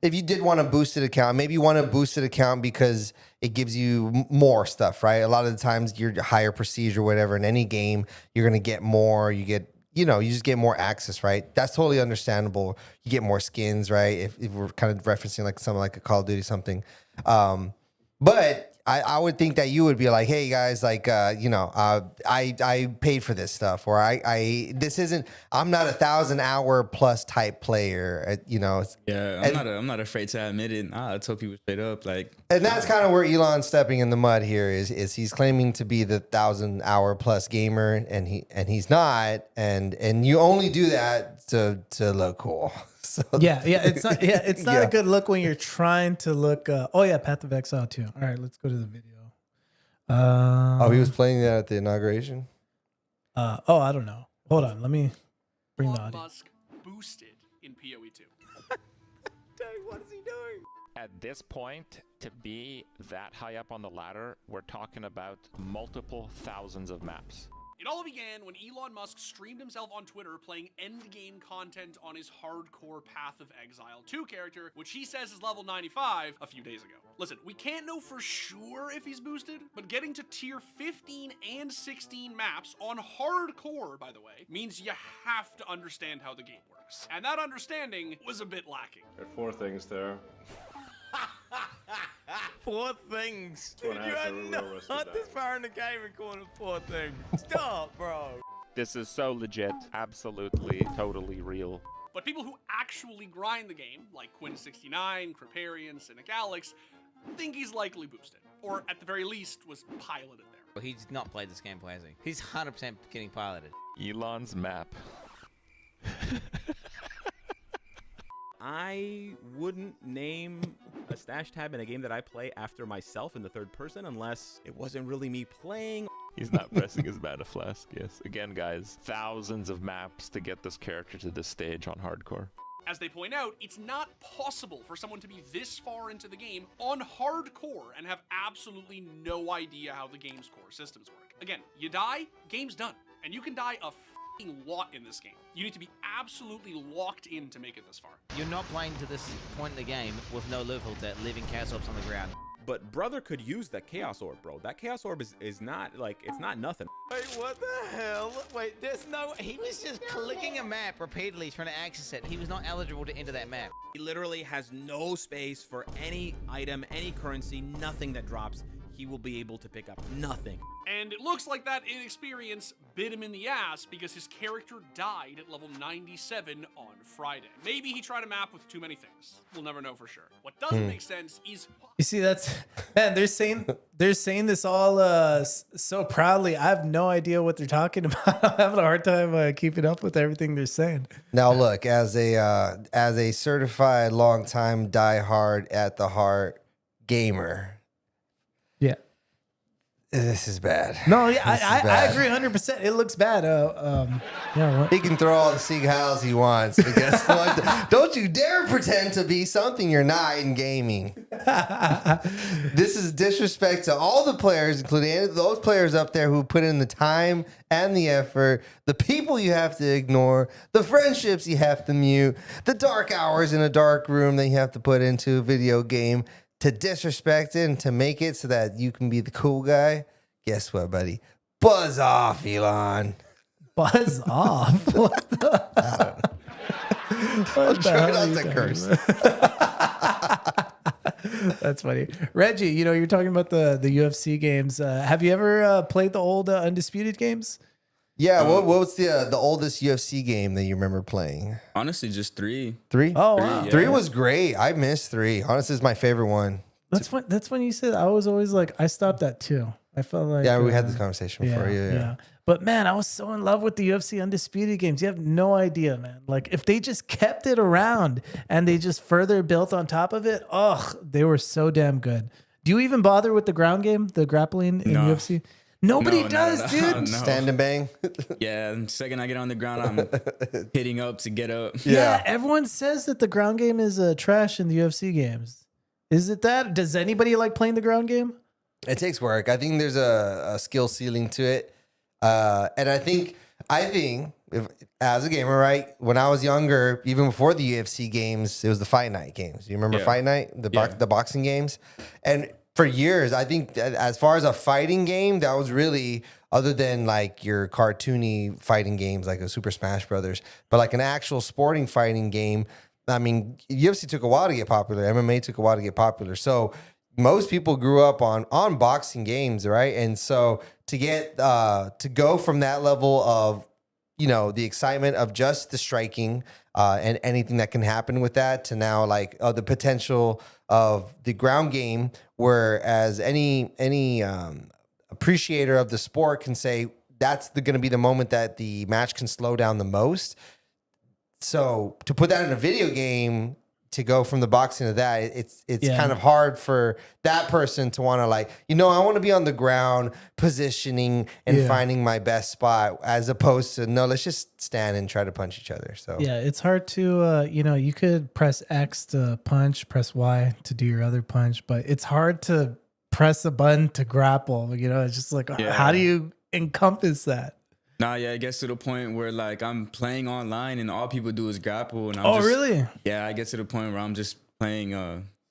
if you did want a boosted account, maybe you want a boosted account because it gives you more stuff, right? A lot of the times you're higher prestige or whatever in any game, you're going to get more. You just get more access, right? That's totally understandable. You get more skins, right? If we're kind of referencing like something like a Call of Duty something. But I would think that you would be like, hey guys, like, I paid for this stuff, or I'm not 1,000-hour plus type player, Yeah, I'm not afraid to admit it. I tell people straight up, like, and that's kind of where Elon's stepping in the mud here. Is he's claiming to be the 1,000-hour plus gamer, and he's not, and you only do that to look cool. So, it's not a good look when you're trying to look. Path of Exile too. All right, let's go to the video. He was playing that at the inauguration. I don't know. Hold on, let me bring the audio. Musk boosted in PoE 2. Dang, what is he doing? At this point, to be that high up on the ladder, we're talking about multiple thousands of maps. It all began when Elon Musk streamed himself on Twitter playing endgame content on his hardcore Path of Exile 2 character, which he says is level 95 a few days ago. Listen, we can't know for sure if he's boosted, but getting to tier 15 and 16 maps on hardcore, by the way, means you have to understand how the game works. And that understanding was a bit lacking. There are 4 things there. 4 things. Dude, you are not this far in the game and calling it 4 things. Stop, bro. This is so legit. Absolutely, totally real. But people who actually grind the game, like Quinn69, Kriparian, Cynic Alex, think he's likely boosted. Or at the very least, was piloted there. Well, he's not played this gameplay, has he? He's 100% getting piloted. Elon's map. I wouldn't name a stash tab in a game that I play after myself in the third person unless it wasn't really me playing. He's not pressing his mana flask, yes. Again, guys, thousands of maps to get this character to this stage on hardcore. As they point out, it's not possible for someone to be this far into the game on hardcore and have absolutely no idea how the game's core systems work. Again, you die, game's done. And you can die a lot in this game. You need to be absolutely locked in to make it this far. You're not playing to this point in the game with no live ult, leaving chaos ops on the ground. But brother could use that Chaos Orb, bro. That Chaos Orb is not like, it's not nothing. Wait, what the hell? Wait, there's no. He was just clicking a map repeatedly trying to access it. He was not eligible to enter that map. He literally has no space for any item, any currency, nothing that drops. He will be able to pick up nothing. And it looks like that inexperience bit him in the ass because his character died at level 97 on Friday. Maybe he tried a map with too many things. We'll never know for sure. What doesn't make sense is... You see, that's, man, they're saying this all so proudly. I have no idea what they're talking about. I'm having a hard time keeping up with everything they're saying. Now, look, as a certified, long-time, die-hard, at the heart gamer, yeah, this is bad. No, yeah, I agree 100%. It looks bad. Yeah, what? He can throw all the Seagulls he wants. But guess what? Don't you dare pretend to be something you're not in gaming. This is disrespect to all the players, including those players up there who put in the time and the effort, the people you have to ignore, the friendships you have to mute, the dark hours in a dark room that you have to put into a video game to disrespect it and to make it so that you can be the cool guy. Guess what, buddy? Buzz off, Elon. Buzz off? What the? I'm trying not to curse. That's funny. Reggie, you know, you're talking about the UFC games. Have you ever played the old Undisputed games? Yeah, what's the oldest UFC game that you remember playing? Honestly, just 3. 3? Oh, wow. 3 was great. I missed 3. Honestly, it's my favorite one. That's when you said, I was always like, I stopped at 2. I felt like... Yeah, we had this conversation before. Yeah. But man, I was so in love with the UFC Undisputed games. You have no idea, man. Like if they just kept it around and they just further built on top of it, they were so damn good. Do you even bother with the ground game, the grappling in UFC? Nobody does, dude. No. Stand and bang. Yeah, the second I get on the ground, I'm hitting up to get up. Yeah, everyone says that the ground game is trash in the UFC games. Is it that? Does anybody like playing the ground game? It takes work. I think there's a skill ceiling to it. And I think if, as a gamer, right, when I was younger, even before the UFC games, it was the Fight Night games. You remember Fight Night, the boxing games? And for years, I think as far as a fighting game, that was really, other than like your cartoony fighting games like a Super Smash Brothers, but like an actual sporting fighting game. I mean, UFC took a while to get popular. MMA took a while to get popular. So most people grew up on boxing games, right? And so to get to go from that level of, you know, the excitement of just the striking and anything that can happen with that to now like the potential of the ground game, whereas any appreciator of the sport can say that's going to be the moment that the match can slow down the most. So to put that in a video game, to go from the boxing to that, it's kind of hard for that person to want to like, you know, I want to be on the ground positioning and finding my best spot, as opposed to, no, let's just stand and try to punch each other. So yeah, it's hard to, you know, you could press X to punch, press Y to do your other punch, but it's hard to press a button to grapple. You know, it's just like, how do you encompass that? Nah, yeah, it gets to the point where like I'm playing online and all people do is grapple. And I'm really? Yeah, I get to the point where I'm just playing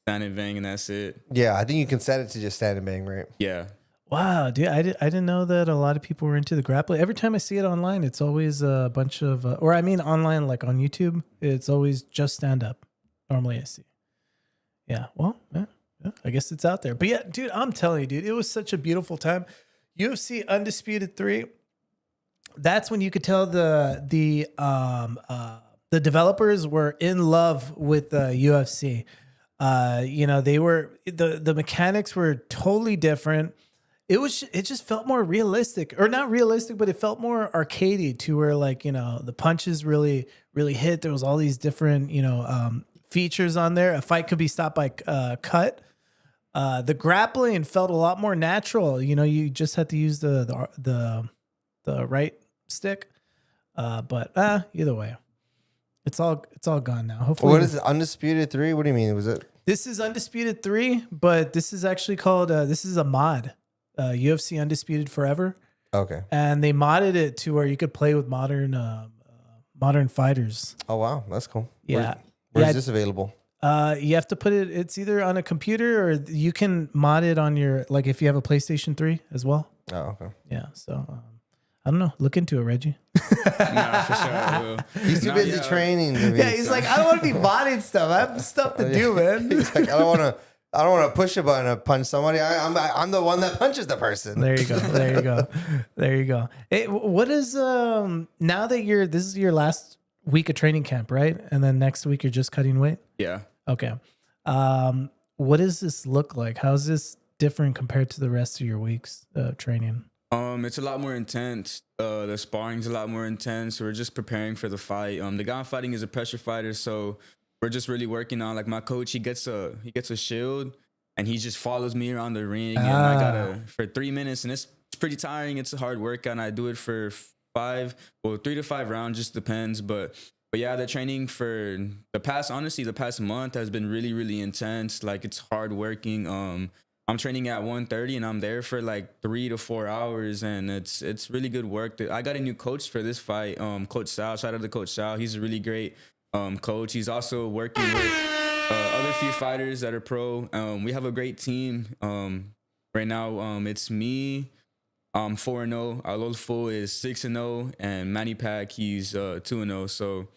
stand and bang and that's it. Yeah, I think you can set it to just stand and bang, right? Yeah. Wow, dude, I didn't know that a lot of people were into the grappling. Every time I see it online, it's always a bunch of, or I mean online, like on YouTube, it's always just stand up. Normally I see. Yeah, well, yeah, I guess it's out there. But yeah, dude, I'm telling you, dude, it was such a beautiful time. UFC Undisputed 3. That's when you could tell the developers were in love with UFC. You know, they were the mechanics were totally different. It just felt more realistic, or not realistic, but it felt more arcadey, to where like, you know, the punches really hit. There was all these different, you know, features on there. A fight could be stopped by cut. The grappling felt a lot more natural. You know, you just had to use the right stick, but either way, it's all gone now. Hopefully, what is it? Undisputed 3? What do you mean? Was it? This is Undisputed 3, but this is actually called this is a mod, UFC Undisputed Forever. Okay, and they modded it to where you could play with modern fighters. Oh wow, that's cool. Yeah, where's this available? You have to put it. It's either on a computer or you can mod it on your, like if you have a PlayStation 3 as well. Oh, okay. Yeah. So I don't know. Look into it, Reggie. Nah, for sure I will. He's too busy training. Yeah, he's like, I don't want to be modding stuff. I have stuff to do, man. He's like, I don't want to push a button to punch somebody. I'm the one that punches the person. There you go. There you go. There you go. Hey, what is now that this is your last week of training camp, right? And then next week you're just cutting weight? Yeah. Okay. What does this look like? How's this different compared to the rest of your weeks of training? It's a lot more intense. The sparring's a lot more intense. We're just preparing for the fight. The guy I'm fighting is a pressure fighter, so we're just really working on, like, my coach, he gets a shield and he just follows me around the ring and I gotta for 3 minutes, and it's pretty tiring. It's a hard workout and I do it for 3 to 5 rounds, just depends. But yeah, the training for the past month has been really, really intense. Like, it's hard working. I'm training at 1:30 and I'm there for like 3 to 4 hours, and it's really good work. I got a new coach for this fight, Coach Sal. Shout out to Coach Sal. He's a really great coach. He's also working with other few fighters that are pro. We have a great team right now. It's me. I'm 4-0. Alolfo is 6-0, and Manny Pack, he's 2-0. So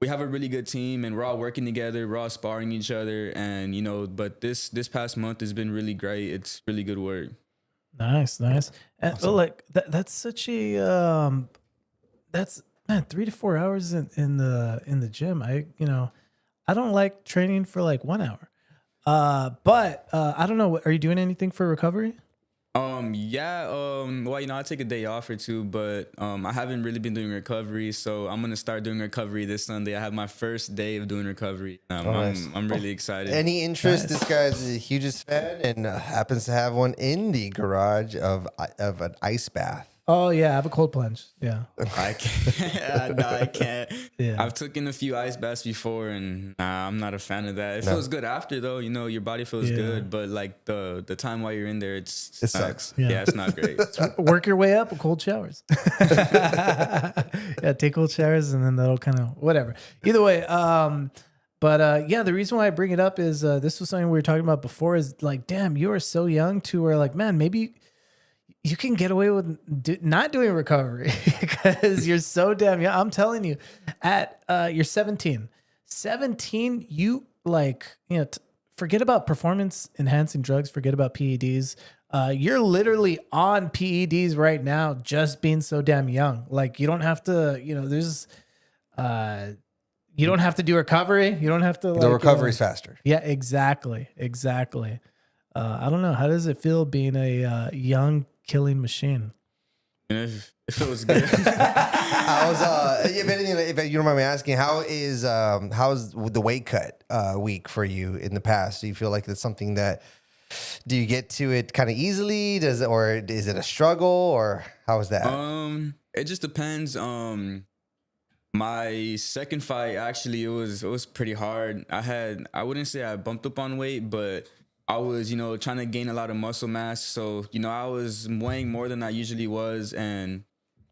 we have a really good team, and we're all working together. We're all sparring each other, and but this past month has been really great. It's really good work. Nice. And Awesome. like that's such a that's, man, 3 to 4 hours in the gym. I don't like training for like 1 hour. But I don't know. Are you doing anything for recovery? Well, I take a day off or two, but I haven't really been doing recovery, so I'm gonna start doing recovery this Sunday. I have my first day of doing recovery. Nice. I'm really excited. Any interest? Nice. This guy's the hugest fan and happens to have one in the garage of an ice bath. Oh yeah, I have a cold plunge. Yeah. I can't. No, I can't. Yeah. I've taken a few ice baths before, and I'm not a fan of that. It feels good after, though. Your body feels good, but like the time while you're in there, it sucks. Yeah. It's not great. Work your way up with cold showers. Yeah, take cold showers and then that'll kind of whatever. Either way, but yeah, the reason why I bring it up is this was something we were talking about before. Is like, damn, you are so young to where like, man, maybe you can get away with not doing recovery because you're so damn young. I'm telling you, at you're 17, you like, forget about performance enhancing drugs, forget about PEDs. You're literally on PEDs right now, just being so damn young. Like, you don't have to, you don't have to do recovery. You don't have to. The recovery's faster. Yeah, exactly. I don't know. How does it feel being a young killing machine? It feels good. If you don't mind me asking, how's the weight cut week for you in the past? Do you feel like it's something that, do you get to it kind of easily? Or is it a struggle, or how is that? It just depends. My second fight, actually, it was pretty hard. I wouldn't say I bumped up on weight, but I was, trying to gain a lot of muscle mass. So, I was weighing more than I usually was. And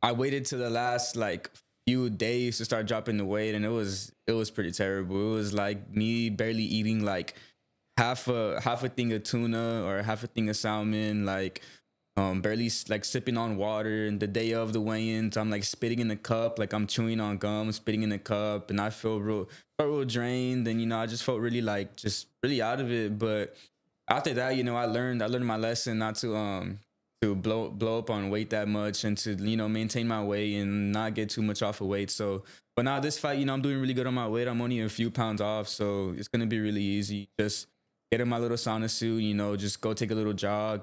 I waited to the last like few days to start dropping the weight. And it was pretty terrible. It was like me barely eating like half a thing of tuna or half a thing of salmon, like barely like sipping on water. And the day of the weigh-ins, I'm like spitting in the cup, like I'm chewing on gum, spitting in the cup. And I felt real drained. And, I just felt really like just really out of it. But after that, I learned my lesson not to blow up on weight that much, and to maintain my weight and not get too much off of weight. So, but now this fight, I'm doing really good on my weight. I'm only a few pounds off, so it's gonna be really easy. Just get in my little sauna suit, just go take a little jog,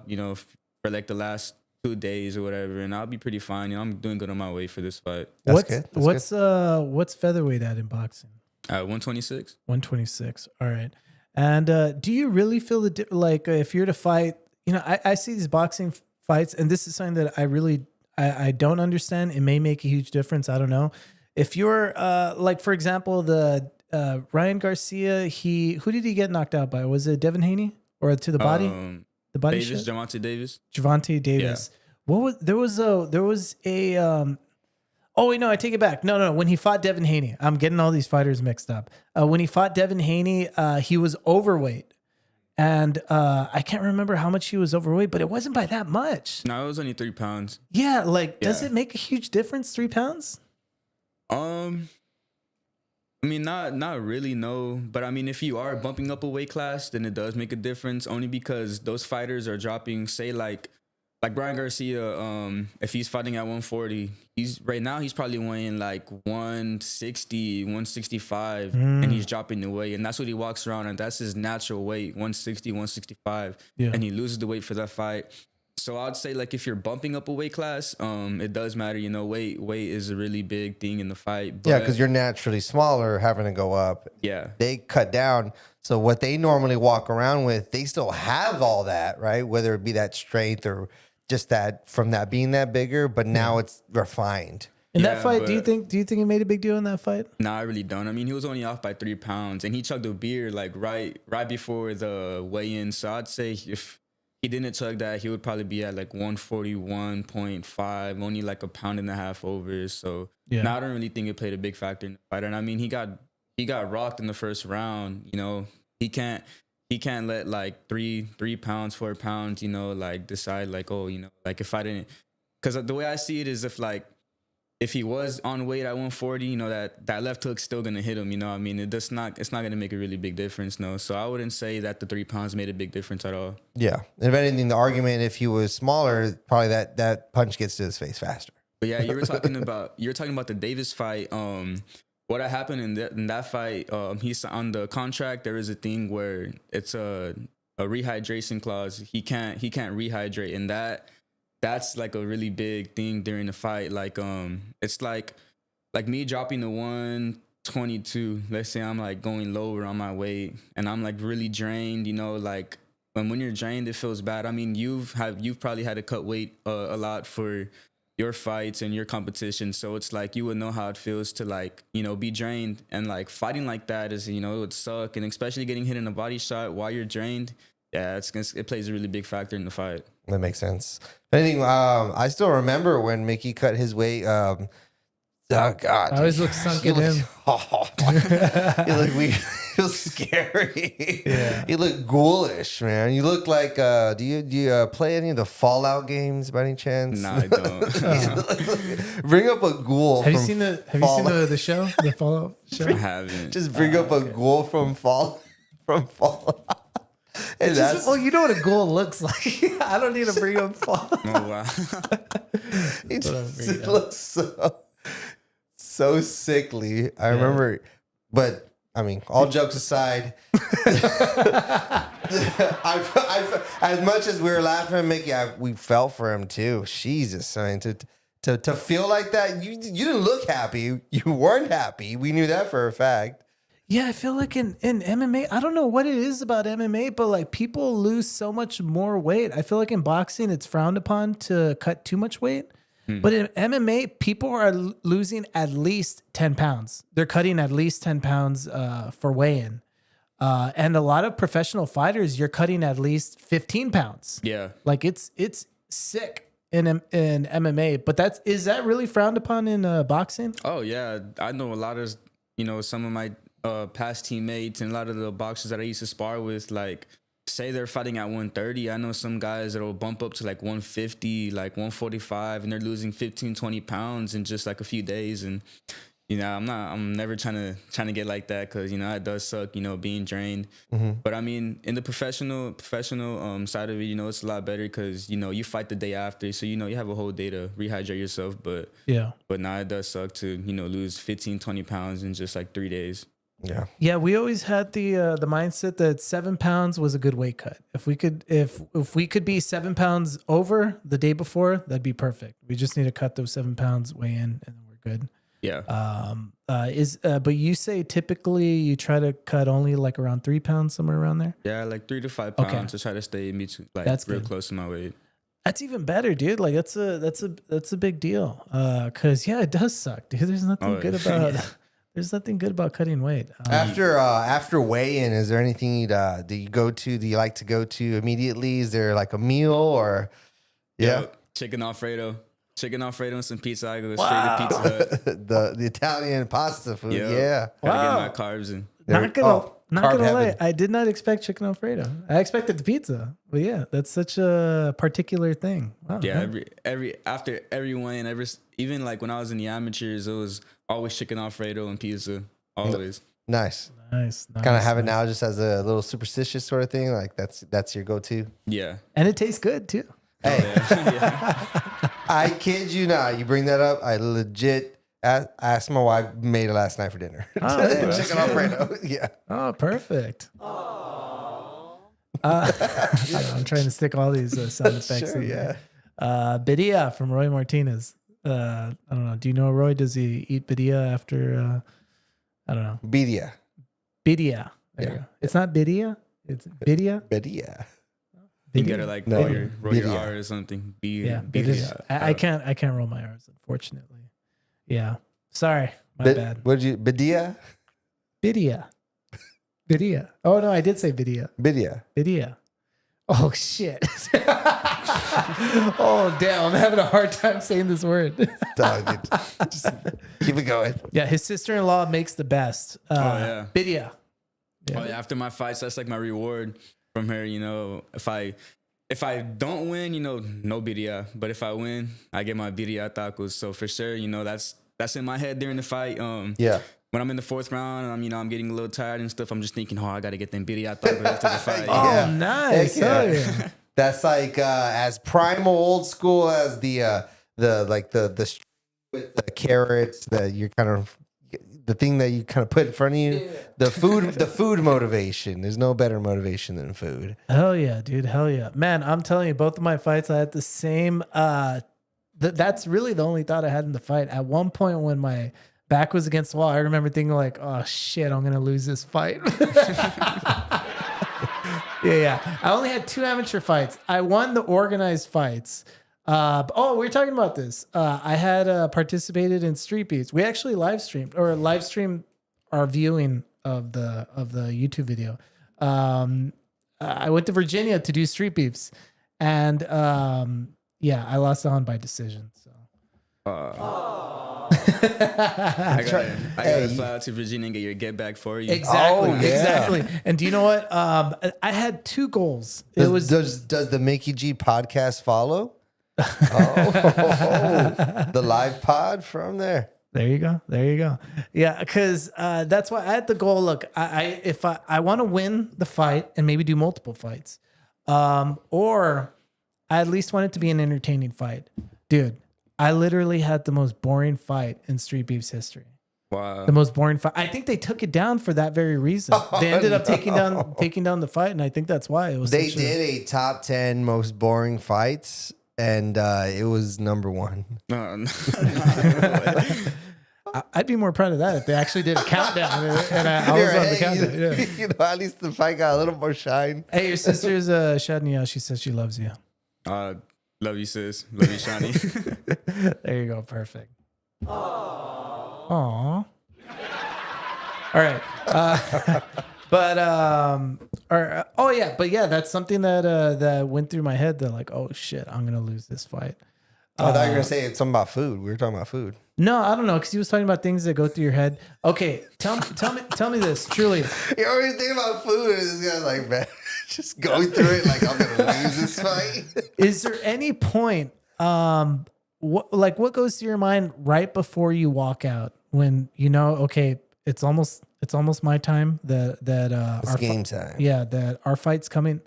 for like the last 2 days or whatever, and I'll be pretty fine. I'm doing good on my weight for this fight. What's featherweight at in boxing? 126. 126. All right. And do you really feel like if you're to fight, I see these boxing fights, and this is something that I don't understand. It may make a huge difference. I don't know. If you're like, for example, the Ryan Garcia, who did he get knocked out by? Was it Devin Haney or to the body? The body Davis, shot? Javante Davis. Javante Davis. Yeah. There was a Oh wait, no, I take it back. No. When he fought Devin Haney, I'm getting all these fighters mixed up. When he fought Devin Haney, he was overweight, and I can't remember how much he was overweight, but it wasn't by that much. No, it was only 3 pounds. Yeah, like does it make a huge difference? 3 pounds? I mean, not really, no. But I mean, if you are bumping up a weight class, then it does make a difference. Only because those fighters are dropping, say like Brian Garcia. If he's fighting at 140, he's probably weighing like 160, 165, and he's dropping the weight, and that's what he walks around, and that's his natural weight, 160, 165, and he loses the weight for that fight. So I'd say like if you're bumping up a weight class, it does matter. You know, weight is a really big thing in the fight. But, Yeah, because you're naturally smaller, having to go up. Yeah, they cut down. So what they normally walk around with, they still have all that, right? Whether it be that strength or just that from that being that bigger, but now it's refined. In that fight, do you think he made a big deal in that fight? No, I really don't. I mean, he was only off by 3 pounds, and he chugged a beer like right before the weigh-in. So I'd say if he didn't chug that, he would probably be at like 141.5, only like a pound and a half over. So no, I don't really think it played a big factor in the fight. And I mean, he got rocked in the first round. You know, he can't let like 3 pounds, 4 pounds, you know, like decide like, oh, you know, like if I didn't, because the way I see it is if he was on weight at 140, you know, that left hook's still going to hit him, you know what I mean? It's not going to make a really big difference, no. So I wouldn't say that the 3 pounds made a big difference at all. Yeah. If anything, the argument, if he was smaller, probably that punch gets to his face faster. But yeah, you were talking about the Davis fight. What happened in that fight, he's on the contract. There is a thing where it's a rehydration clause. He can't rehydrate, and that's like a really big thing during the fight. Like it's like me dropping to 122. Let's say I'm like going lower on my weight, and I'm like really drained. You know, like when you're drained, it feels bad. I mean, you've probably had to cut weight a lot for your fights and your competition, so it's like you would know how it feels to like, you know, be drained, and like fighting like that is, you know, it would suck, and especially getting hit in a body shot while you're drained. Yeah, it plays a really big factor in the fight. That makes sense. If anything, I still remember when Mickey cut his weight. Oh God! I always look sunk in him. He looked weird. It was scary. Yeah. You look ghoulish, man. You look like. Do you play any of the Fallout games by any chance? No, I don't. Bring up a ghoul. Have you seen the show, the Fallout show? I haven't. Just bring up a ghoul from Fallout. And you know what a ghoul looks like. I don't need to bring up Fallout. Oh wow! It just looks so sickly. I remember, but I mean, all jokes aside, as much as we were laughing at Mickey, we felt for him too. Jesus, I mean, to feel like that, you didn't look happy. You weren't happy. We knew that for a fact. Yeah, I feel like in MMA, I don't know what it is about MMA, but like people lose so much more weight. I feel like in boxing, it's frowned upon to cut too much weight. But in MMA, people are losing at least 10 pounds. They're cutting at least 10 pounds for weigh-in. And a lot of professional fighters, you're cutting at least 15 pounds. Yeah. Like it's sick in MMA. But is that really frowned upon in boxing? Oh, yeah. I know a lot of, you know, some of my past teammates and a lot of the boxers that I used to spar with, like, say they're fighting at 130. I know some guys that'll bump up to like 150, like 145, and they're losing 15, 20 pounds in just like a few days. And, you know, I'm never trying to get like that, because, you know, it does suck, you know, being drained. But I mean, in the professional side of it, you know, it's a lot better because, you know, you fight the day after. So, you know, you have a whole day to rehydrate yourself. But now it does suck to, you know, lose 15, 20 pounds in just like 3 days. Yeah, we always had the mindset that 7 pounds was a good weight cut. If we could be 7 pounds over the day before, that'd be perfect. We just need to cut those 7 pounds weigh in, and then we're good. Yeah. But you say typically you try to cut only like around 3 pounds, somewhere around there? Yeah, like 3 to 5 pounds to try to stay in between, like that's real close to my weight. That's even better, dude. Like that's a big deal. Cause yeah, it does suck, dude. There's nothing good about There's nothing good about cutting weight. After weigh-in, is there anything do you like to go to immediately? Is there like a meal or? Yeah. Chicken Alfredo. chicken Alfredo and some pizza. I go straight to Pizza Hut. the Italian pasta food. Yep. Yeah. Gotta get my carbs in. Not gonna lie, heaven. I did not expect chicken Alfredo. I expected the pizza, but yeah, that's such a particular thing. Wow, Yeah, man. after every win, even like when I was in the amateurs, it was always chicken Alfredo and pizza. Always. Nice. Nice. Kind of have it now just as a little superstitious sort of thing. Like that's your go-to. Yeah. And it tastes good too. Hey, Yeah. I kid you not. You bring that up, I legit asked my wife, made it last night for dinner. Oh, yeah. Chicken Alfredo. Yeah. Oh, perfect. I'm trying to stick all these sound effects Sure, in yeah. there. Bidia from Roy Martinez. I don't know. Do you know Roy? Does he eat Bidia after? I don't know. Bidia. Bidia. There you go. It's not Bidia. It's Bidia. Bidia. You gotta like No, roll your Bidia. R or something. Yeah, Bidia. I can't roll my R's, unfortunately. Yeah. Sorry. My bad. What did you? Bidia? Bidia. Bidia. Oh no, I did say Bidia. Bidia. Bidia. Oh shit. Oh damn, I'm having a hard time saying this word. Dog, dude. Just keep it going. Yeah, his sister-in-law makes the best. Yeah. Bidia. Yeah. Oh, yeah, after my fights, that's like my reward from her. You know, if I don't win, you know, no birria. But if I win, I get my birria tacos. So for sure, you know, that's in my head during the fight. Yeah. When I'm in the fourth round, I'm getting a little tired and stuff. I'm just thinking, I got to get them birria tacos after the fight. Oh, Yeah. nice. Heck yeah. Oh, yeah. That's like as primal old school as the with the carrots that you're kind of the thing that you kind of put in front of you. Yeah. The food motivation. There's no better motivation than food. Hell yeah, dude. Hell yeah. Man, I'm telling you, both of my fights, I had the same that's really the only thought I had in the fight. At one point when my back was against the wall, I remember thinking like, oh shit, I'm gonna lose this fight. Yeah. I only had 2 amateur fights. I won the organized fights. We were talking about this. I had participated in Street Beats. We actually live streamed our viewing of the YouTube video. I went to Virginia to do Street Beefs, and I lost that one by decision. So. I gotta fly out to Virginia and get your get back for you. Exactly. Oh, yeah. Exactly. And do you know what? I had 2 goals. Does the Mickey G podcast follow? The live pod from there. There you go. Yeah, because that's why I had the goal. Look, if I want to win the fight and maybe do multiple fights, or I at least want it to be an entertaining fight, dude. I literally had the most boring fight in Street Beef's history. Wow. The most boring fight. I think they took it down for that very reason. They ended up taking down the fight, and I think that's why it was. They did a top 10 most boring fights, and it was number 1. No. I'd be more proud of that if they actually did a countdown and I was on the countdown. Yeah. You know, at least the fight got a little more shine. Hey, your sister's shouting you out. She says she loves you. Love you, sis. Love you, Shani. There you go. Perfect. Aww. All right. That's something that went through my head. That like, oh shit, I'm gonna lose this fight. I thought you were gonna say it's something about food. We were talking about food. No, I don't know, because he was talking about things that go through your head. Okay, tell me this. Truly, You always think about food, and this guy's like, man, just going through it like I'm gonna lose this fight. is there any point, what goes through your mind right before you walk out when you know, okay, it's almost my time. It's game time. Yeah, that our fight's coming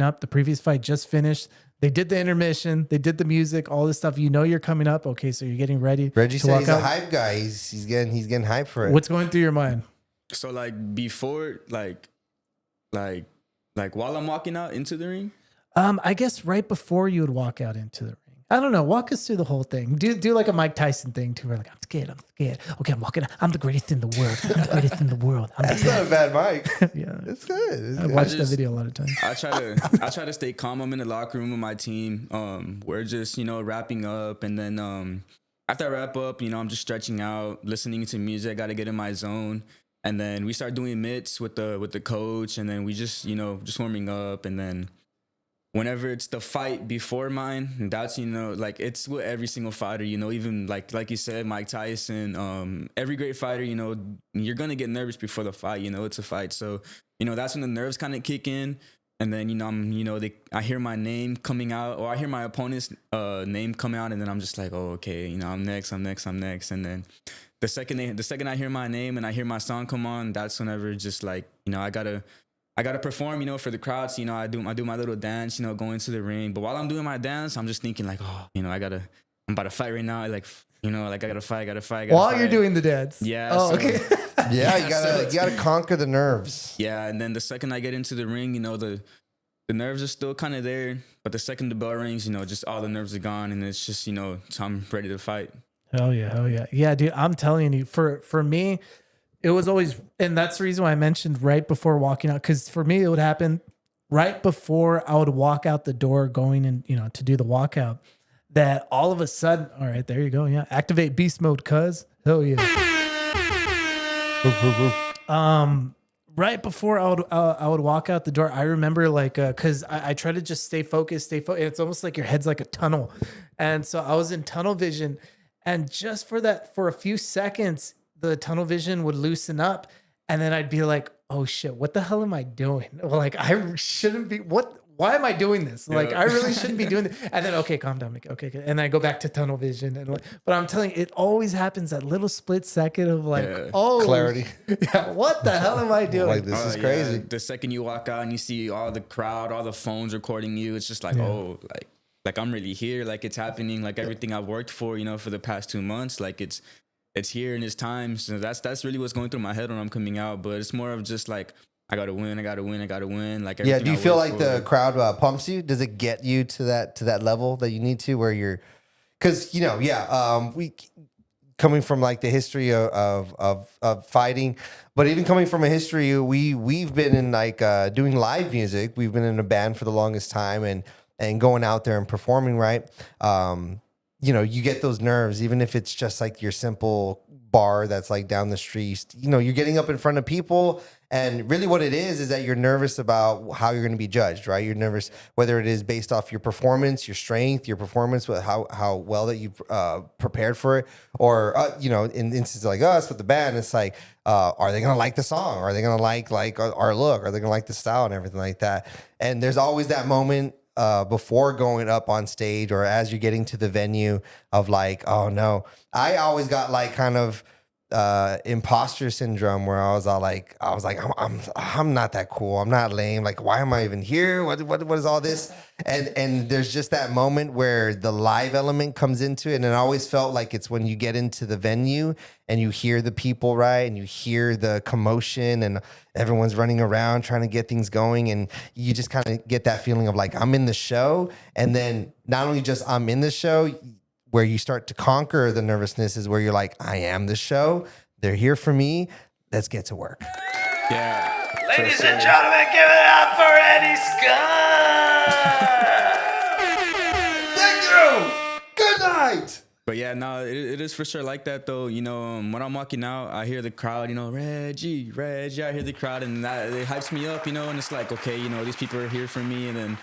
up. The previous fight just finished. They did the intermission. They did the music, all this stuff. You know you're coming up. Okay, so you're getting ready. Reggie to said walk he's out. a hype guy. He's getting hyped for it. What's going through your mind? So like before, like while I'm walking out into the ring. I guess right before you would walk out into the ring. I don't know. Walk us through the whole thing. Do like a Mike Tyson thing too. Where like, I'm scared. Okay, I'm walking out. I'm the greatest in the world. That's not a bad mic. Yeah, It's good. I watched that video a lot of times. I try to stay calm. I'm in the locker room with my team. We're just, wrapping up, and then after I wrap up, I'm just stretching out, listening to music. I got to get in my zone, and then we start doing mitts with the coach, and then we just warming up, and then whenever it's the fight before mine, that's, like it's with every single fighter, even like you said, Mike Tyson, every great fighter, you're going to get nervous before the fight, it's a fight. So, that's when the nerves kind of kick in. And then, I hear my name coming out, or I hear my opponent's name come out, and then I'm just like, oh, okay, I'm next. And then the second I hear my name and I hear my song come on, that's whenever just like, I gotta perform, for the crowds. I do my little dance, going to the ring. But while I'm doing my dance, I'm just thinking like, oh, I'm about to fight right now. Like, like I gotta fight. While you're doing the dance. Yeah. Oh, so, okay. Yeah, you gotta conquer the nerves. Yeah, and then the second I get into the ring, the nerves are still kind of there, but the second the bell rings, just all the nerves are gone, and it's just, so I'm ready to fight. Hell yeah. Yeah, dude, I'm telling you, for me, it was always, and that's the reason why I mentioned right before walking out, because for me, it would happen right before I would walk out the door going and, to do the walkout, that all of a sudden, all right, there you go. Yeah. Activate beast mode, cuz. Hell yeah. Right before I would walk out the door, I remember like, cause I try to just stay focused. It's almost like your head's like a tunnel. And so I was in tunnel vision, and just for a few seconds, the tunnel vision would loosen up, and then I'd be like, oh shit, what the hell am I doing? Like, I shouldn't be, why am I doing this? Like, I really shouldn't be doing this. And then, okay, calm down. Okay. And I go back to tunnel vision. But I'm telling you, it always happens, that little split second of like, oh, clarity. Yeah, what the hell am I doing? Like, this is crazy. The second you walk out and you see all the crowd, all the phones recording you, it's just like, oh, like I'm really here. Like, it's happening. Like, everything I've worked for, for the past 2 months, like it's here and it's time. So that's really what's going through my head when I'm coming out. But it's more of just like, I gotta win. Like, yeah. Do you feel like the crowd pumps you? Does it get you to that level that you need to, where you're, because we coming from like the history of fighting, but even coming from a history, we've been in like doing live music. We've been in a band for the longest time, and going out there and performing, right? You get those nerves, even if it's just like your simple bar that's like down the street. You're getting up in front of people, and really what it is that you're nervous about how you're going to be judged, right? You're nervous whether it is based off your performance, your strength, your performance, with how well that you prepared for it, or in instances like us with the band, it's like, are they going to like the song? Are they going to like our look? Are they going to like the style and everything like that? And there's always that moment before going up on stage, or as you're getting to the venue, of like, oh no. I always got like kind of imposter syndrome, where I was like, I'm not that cool. I'm not lame. Like, why am I even here? What is all this? And there's just that moment where the live element comes into it. And it always felt like it's when you get into the venue and you hear the people, right? And you hear the commotion and everyone's running around trying to get things going. And you just kind of get that feeling of like, I'm in the show. And then not only just I'm in the show, where you start to conquer the nervousness is where you're like, I am the show. They're here for me. Let's get to work. Yeah. Ladies and gentlemen, give it up for Eddie Scott! Thank you. Good night. But yeah, no, it is for sure like that though. When I'm walking out, I hear the crowd, Reggie. I hear the crowd, and it hypes me up, and it's like, okay, these people are here for me, and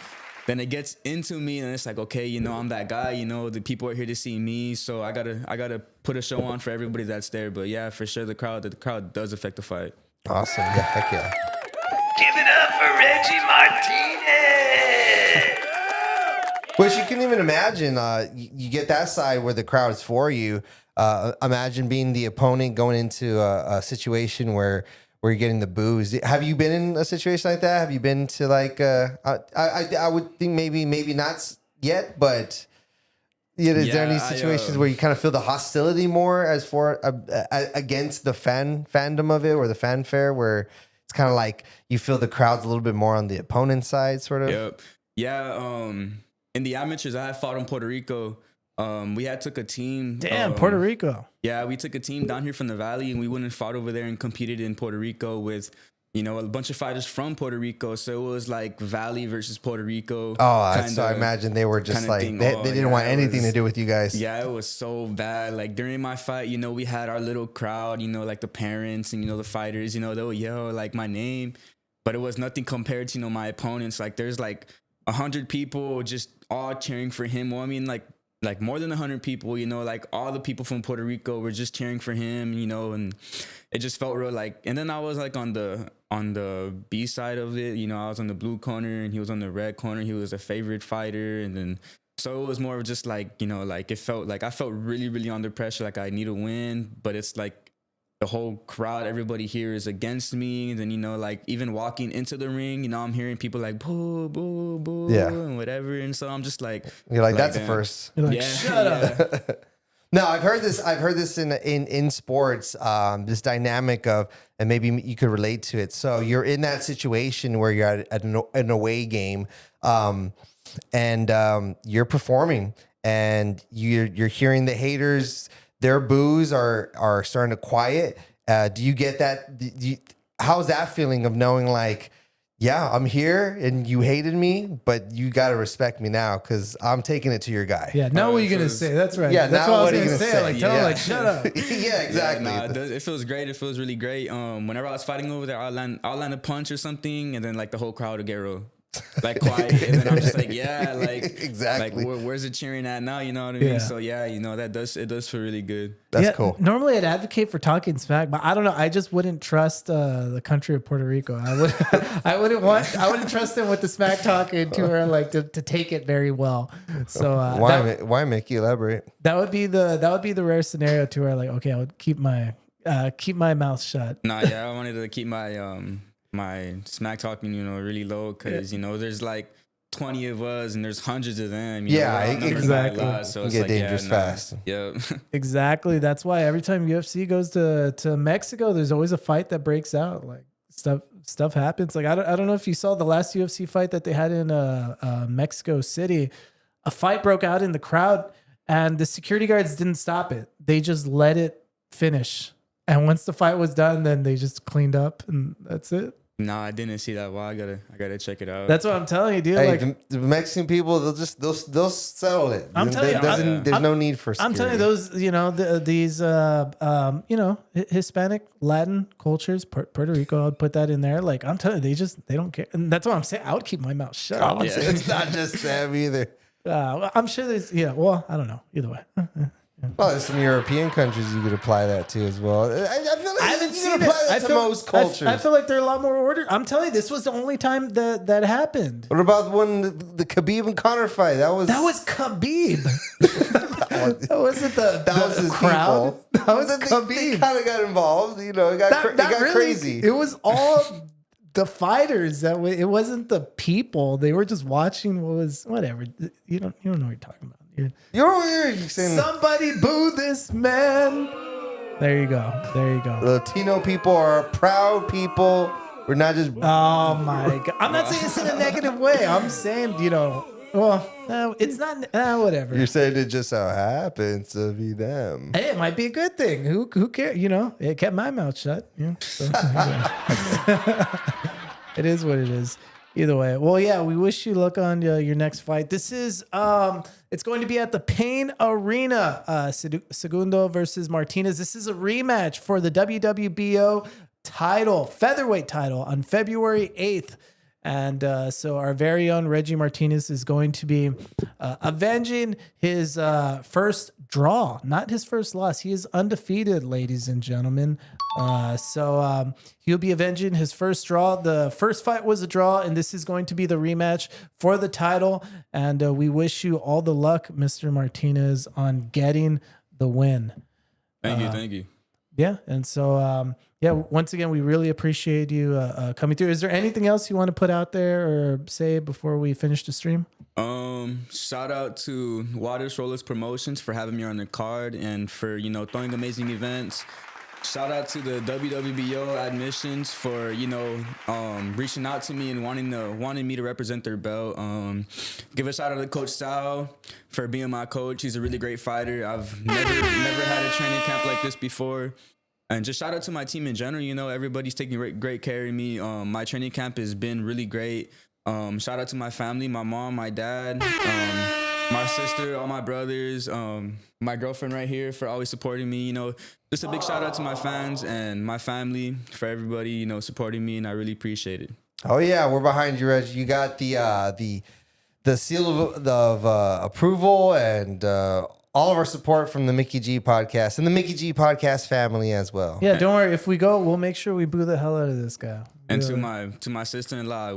then it gets into me, and it's like, okay, I'm that guy, the people are here to see me, so I gotta put a show on for everybody that's there. But yeah, for sure, the crowd does affect the fight. Awesome. Yeah, heck yeah. Give it up for Reggie Martinez! Which you can even imagine, you get that side where the crowd is for you. Imagine being the opponent going into a situation where you're getting the boos. Have you been in a situation like that? Have you been to like, I would think maybe not yet, but is there any situations where you kind of feel the hostility more as for against the fandom of it, or the fanfare, where it's kind of like you feel the crowd's a little bit more on the opponent's side, sort of? Yep. Yeah. In the amateurs, I had fought in Puerto Rico. We took a team. Damn, Puerto Rico. Yeah, we took a team down here from the Valley, and we went and fought over there and competed in Puerto Rico with, a bunch of fighters from Puerto Rico. So it was like Valley versus Puerto Rico. Oh, so I imagine they were just like, they didn't want anything to do with you guys. Yeah, it was so bad. Like during my fight, we had our little crowd, like the parents and, the fighters, they would yell like my name, but it was nothing compared to, my opponents. Like there's like 100 people just all cheering for him. Well, I mean, like more than 100 people, you know, like all the people from Puerto Rico were just cheering for him, you know, and it just felt real like. And then I was like on the B side of it, you know, I was on the blue corner and he was on the red corner. He was a favorite fighter, and then so it was more of just like, you know, like it felt like I felt really, really under pressure, like I need to win, but it's like the whole crowd, everybody here is against me. And then, you know, like even walking into the ring, you know, I'm hearing people like boo, boo, boo, and whatever. And so I'm just like, you're like that's a first. You're like, shut up. No, I've heard this in sports, this dynamic of, and maybe you could relate to it. So you're in that situation where you're at an away game, and you're performing, and you're hearing the haters. Their boos are starting to quiet. Do you get that? How's that feeling of knowing like, yeah, I'm here and you hated me, but you got to respect me now because I'm taking it to your guy. Yeah, now what are you going to say? That's right. Yeah, that's now what I was what are you going to gonna say. say? Like, tell him, like, shut up. Yeah, exactly. Yeah, nah, it feels great. It feels really great. Whenever I was fighting over there, I'll land a punch or something, and then like the whole crowd would get real like quiet, and then I'm just like, yeah, like exactly. Like where's the cheering at now? You know what I mean? So yeah, you know, it does feel really good. That's cool. Normally I'd advocate for talking smack, but I don't know. I just wouldn't trust the country of Puerto Rico. I wouldn't trust them with the smack talking to her, like to take it very well. So why Mickey? Elaborate. That would be the rare scenario to where like, okay, I would keep my mouth shut. Nah, yeah, I wanted to keep my my smack talking, you know, really low because you know there's like 20 of us and there's hundreds of them. You know, exactly. So it's get like, dangerous fast. Yeah, exactly. That's why every time UFC goes to Mexico, there's always a fight that breaks out. Like stuff happens. Like I don't know if you saw the last UFC fight that they had in Mexico City. A fight broke out in the crowd, and the security guards didn't stop it. They just let it finish. And once the fight was done, then they just cleaned up, and that's it. No, I didn't see that. Well, I gotta check it out. That's what I'm telling you, dude. Hey, like the Mexican people, they'll settle it. I'm telling you, there's no need for security. I'm telling you, those, you know, these you know, Hispanic, Latin cultures, Puerto Rico, I would put that in there. Like I'm telling you, they don't care, and that's what I'm saying. I would keep my mouth shut. It's not just them either. I'm sure there's, well, I don't know. Either way. Well, there's some European countries you could apply that to as well. I feel like I haven't seen apply it. that to most cultures. I feel like they're a lot more ordered. I'm telling you, this was the only time that happened. What about the Khabib and Conor fight? That was Khabib. that wasn't the crowd. That was Khabib. They kind of got involved. You know, it got crazy. It was all the fighters it wasn't the people. They were just watching whatever. You don't know what you're talking about. You're saying somebody boo this man. There you go. Latino people are proud people. We're not just. Oh my God! I'm not saying this in a negative way. I'm saying, you know, well, it's not. Whatever. You're saying it just so happens to be them. Hey, it might be a good thing. Who cares? You know, it kept my mouth shut. Yeah. So, it is what it is. Either way. Well, yeah, we wish you luck on your next fight. This is, it's going to be at the Payne Arena, Segundo versus Martinez. This is a rematch for the WWBO title, featherweight title on February 8th. And so our very own Reggie Martinez is going to be avenging his first draw, not his first loss. He is undefeated, ladies and gentlemen. So he'll be avenging his first draw. The first fight was a draw, and this is going to be the rematch for the title. And we wish you all the luck, Mr. Martinez, on getting the win. Thank you. Yeah, and so once again, we really appreciate you coming through. Is there anything else you want to put out there or say before we finish the stream? Shout out to Waters Rollers Promotions for having me on the card and for, you know, throwing amazing events. Shout out to the WWBO admissions for, you know, reaching out to me and wanting me to represent their belt. Give a shout out to Coach Sal for being my coach. He's a really great fighter. I've never had a training camp like this before. And just shout out to my team in general. You know, everybody's taking great care of me. My training camp has been really great. Shout out to my family, my mom, my dad, my sister, all my brothers, my girlfriend right here for always supporting me. You know, just a big shout out to my fans and my family for everybody, you know, supporting me, and I really appreciate it. Oh yeah, we're behind you, Reggie. You got the the seal of approval and all of our support from the Mickey G podcast and the Mickey G podcast family as well. Yeah, don't worry. If we go, we'll make sure we boo the hell out of this guy. And to my sister-in-law,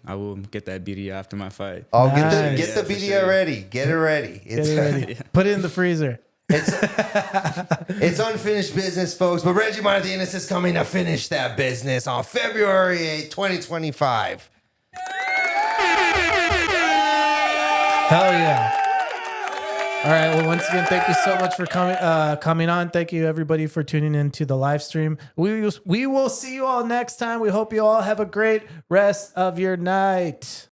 I will get that BDA after my fight. Oh, Nice. get the BDA ready. Get it ready. Get it ready. Put it in the freezer. It's unfinished business, folks. But Reggie Martinez is coming to finish that business on February 8th, 2025. Hell yeah. All right. Well, once again, thank you so much for coming on. Thank you, everybody, for tuning in to the live stream. We will see you all next time. We hope you all have a great rest of your night.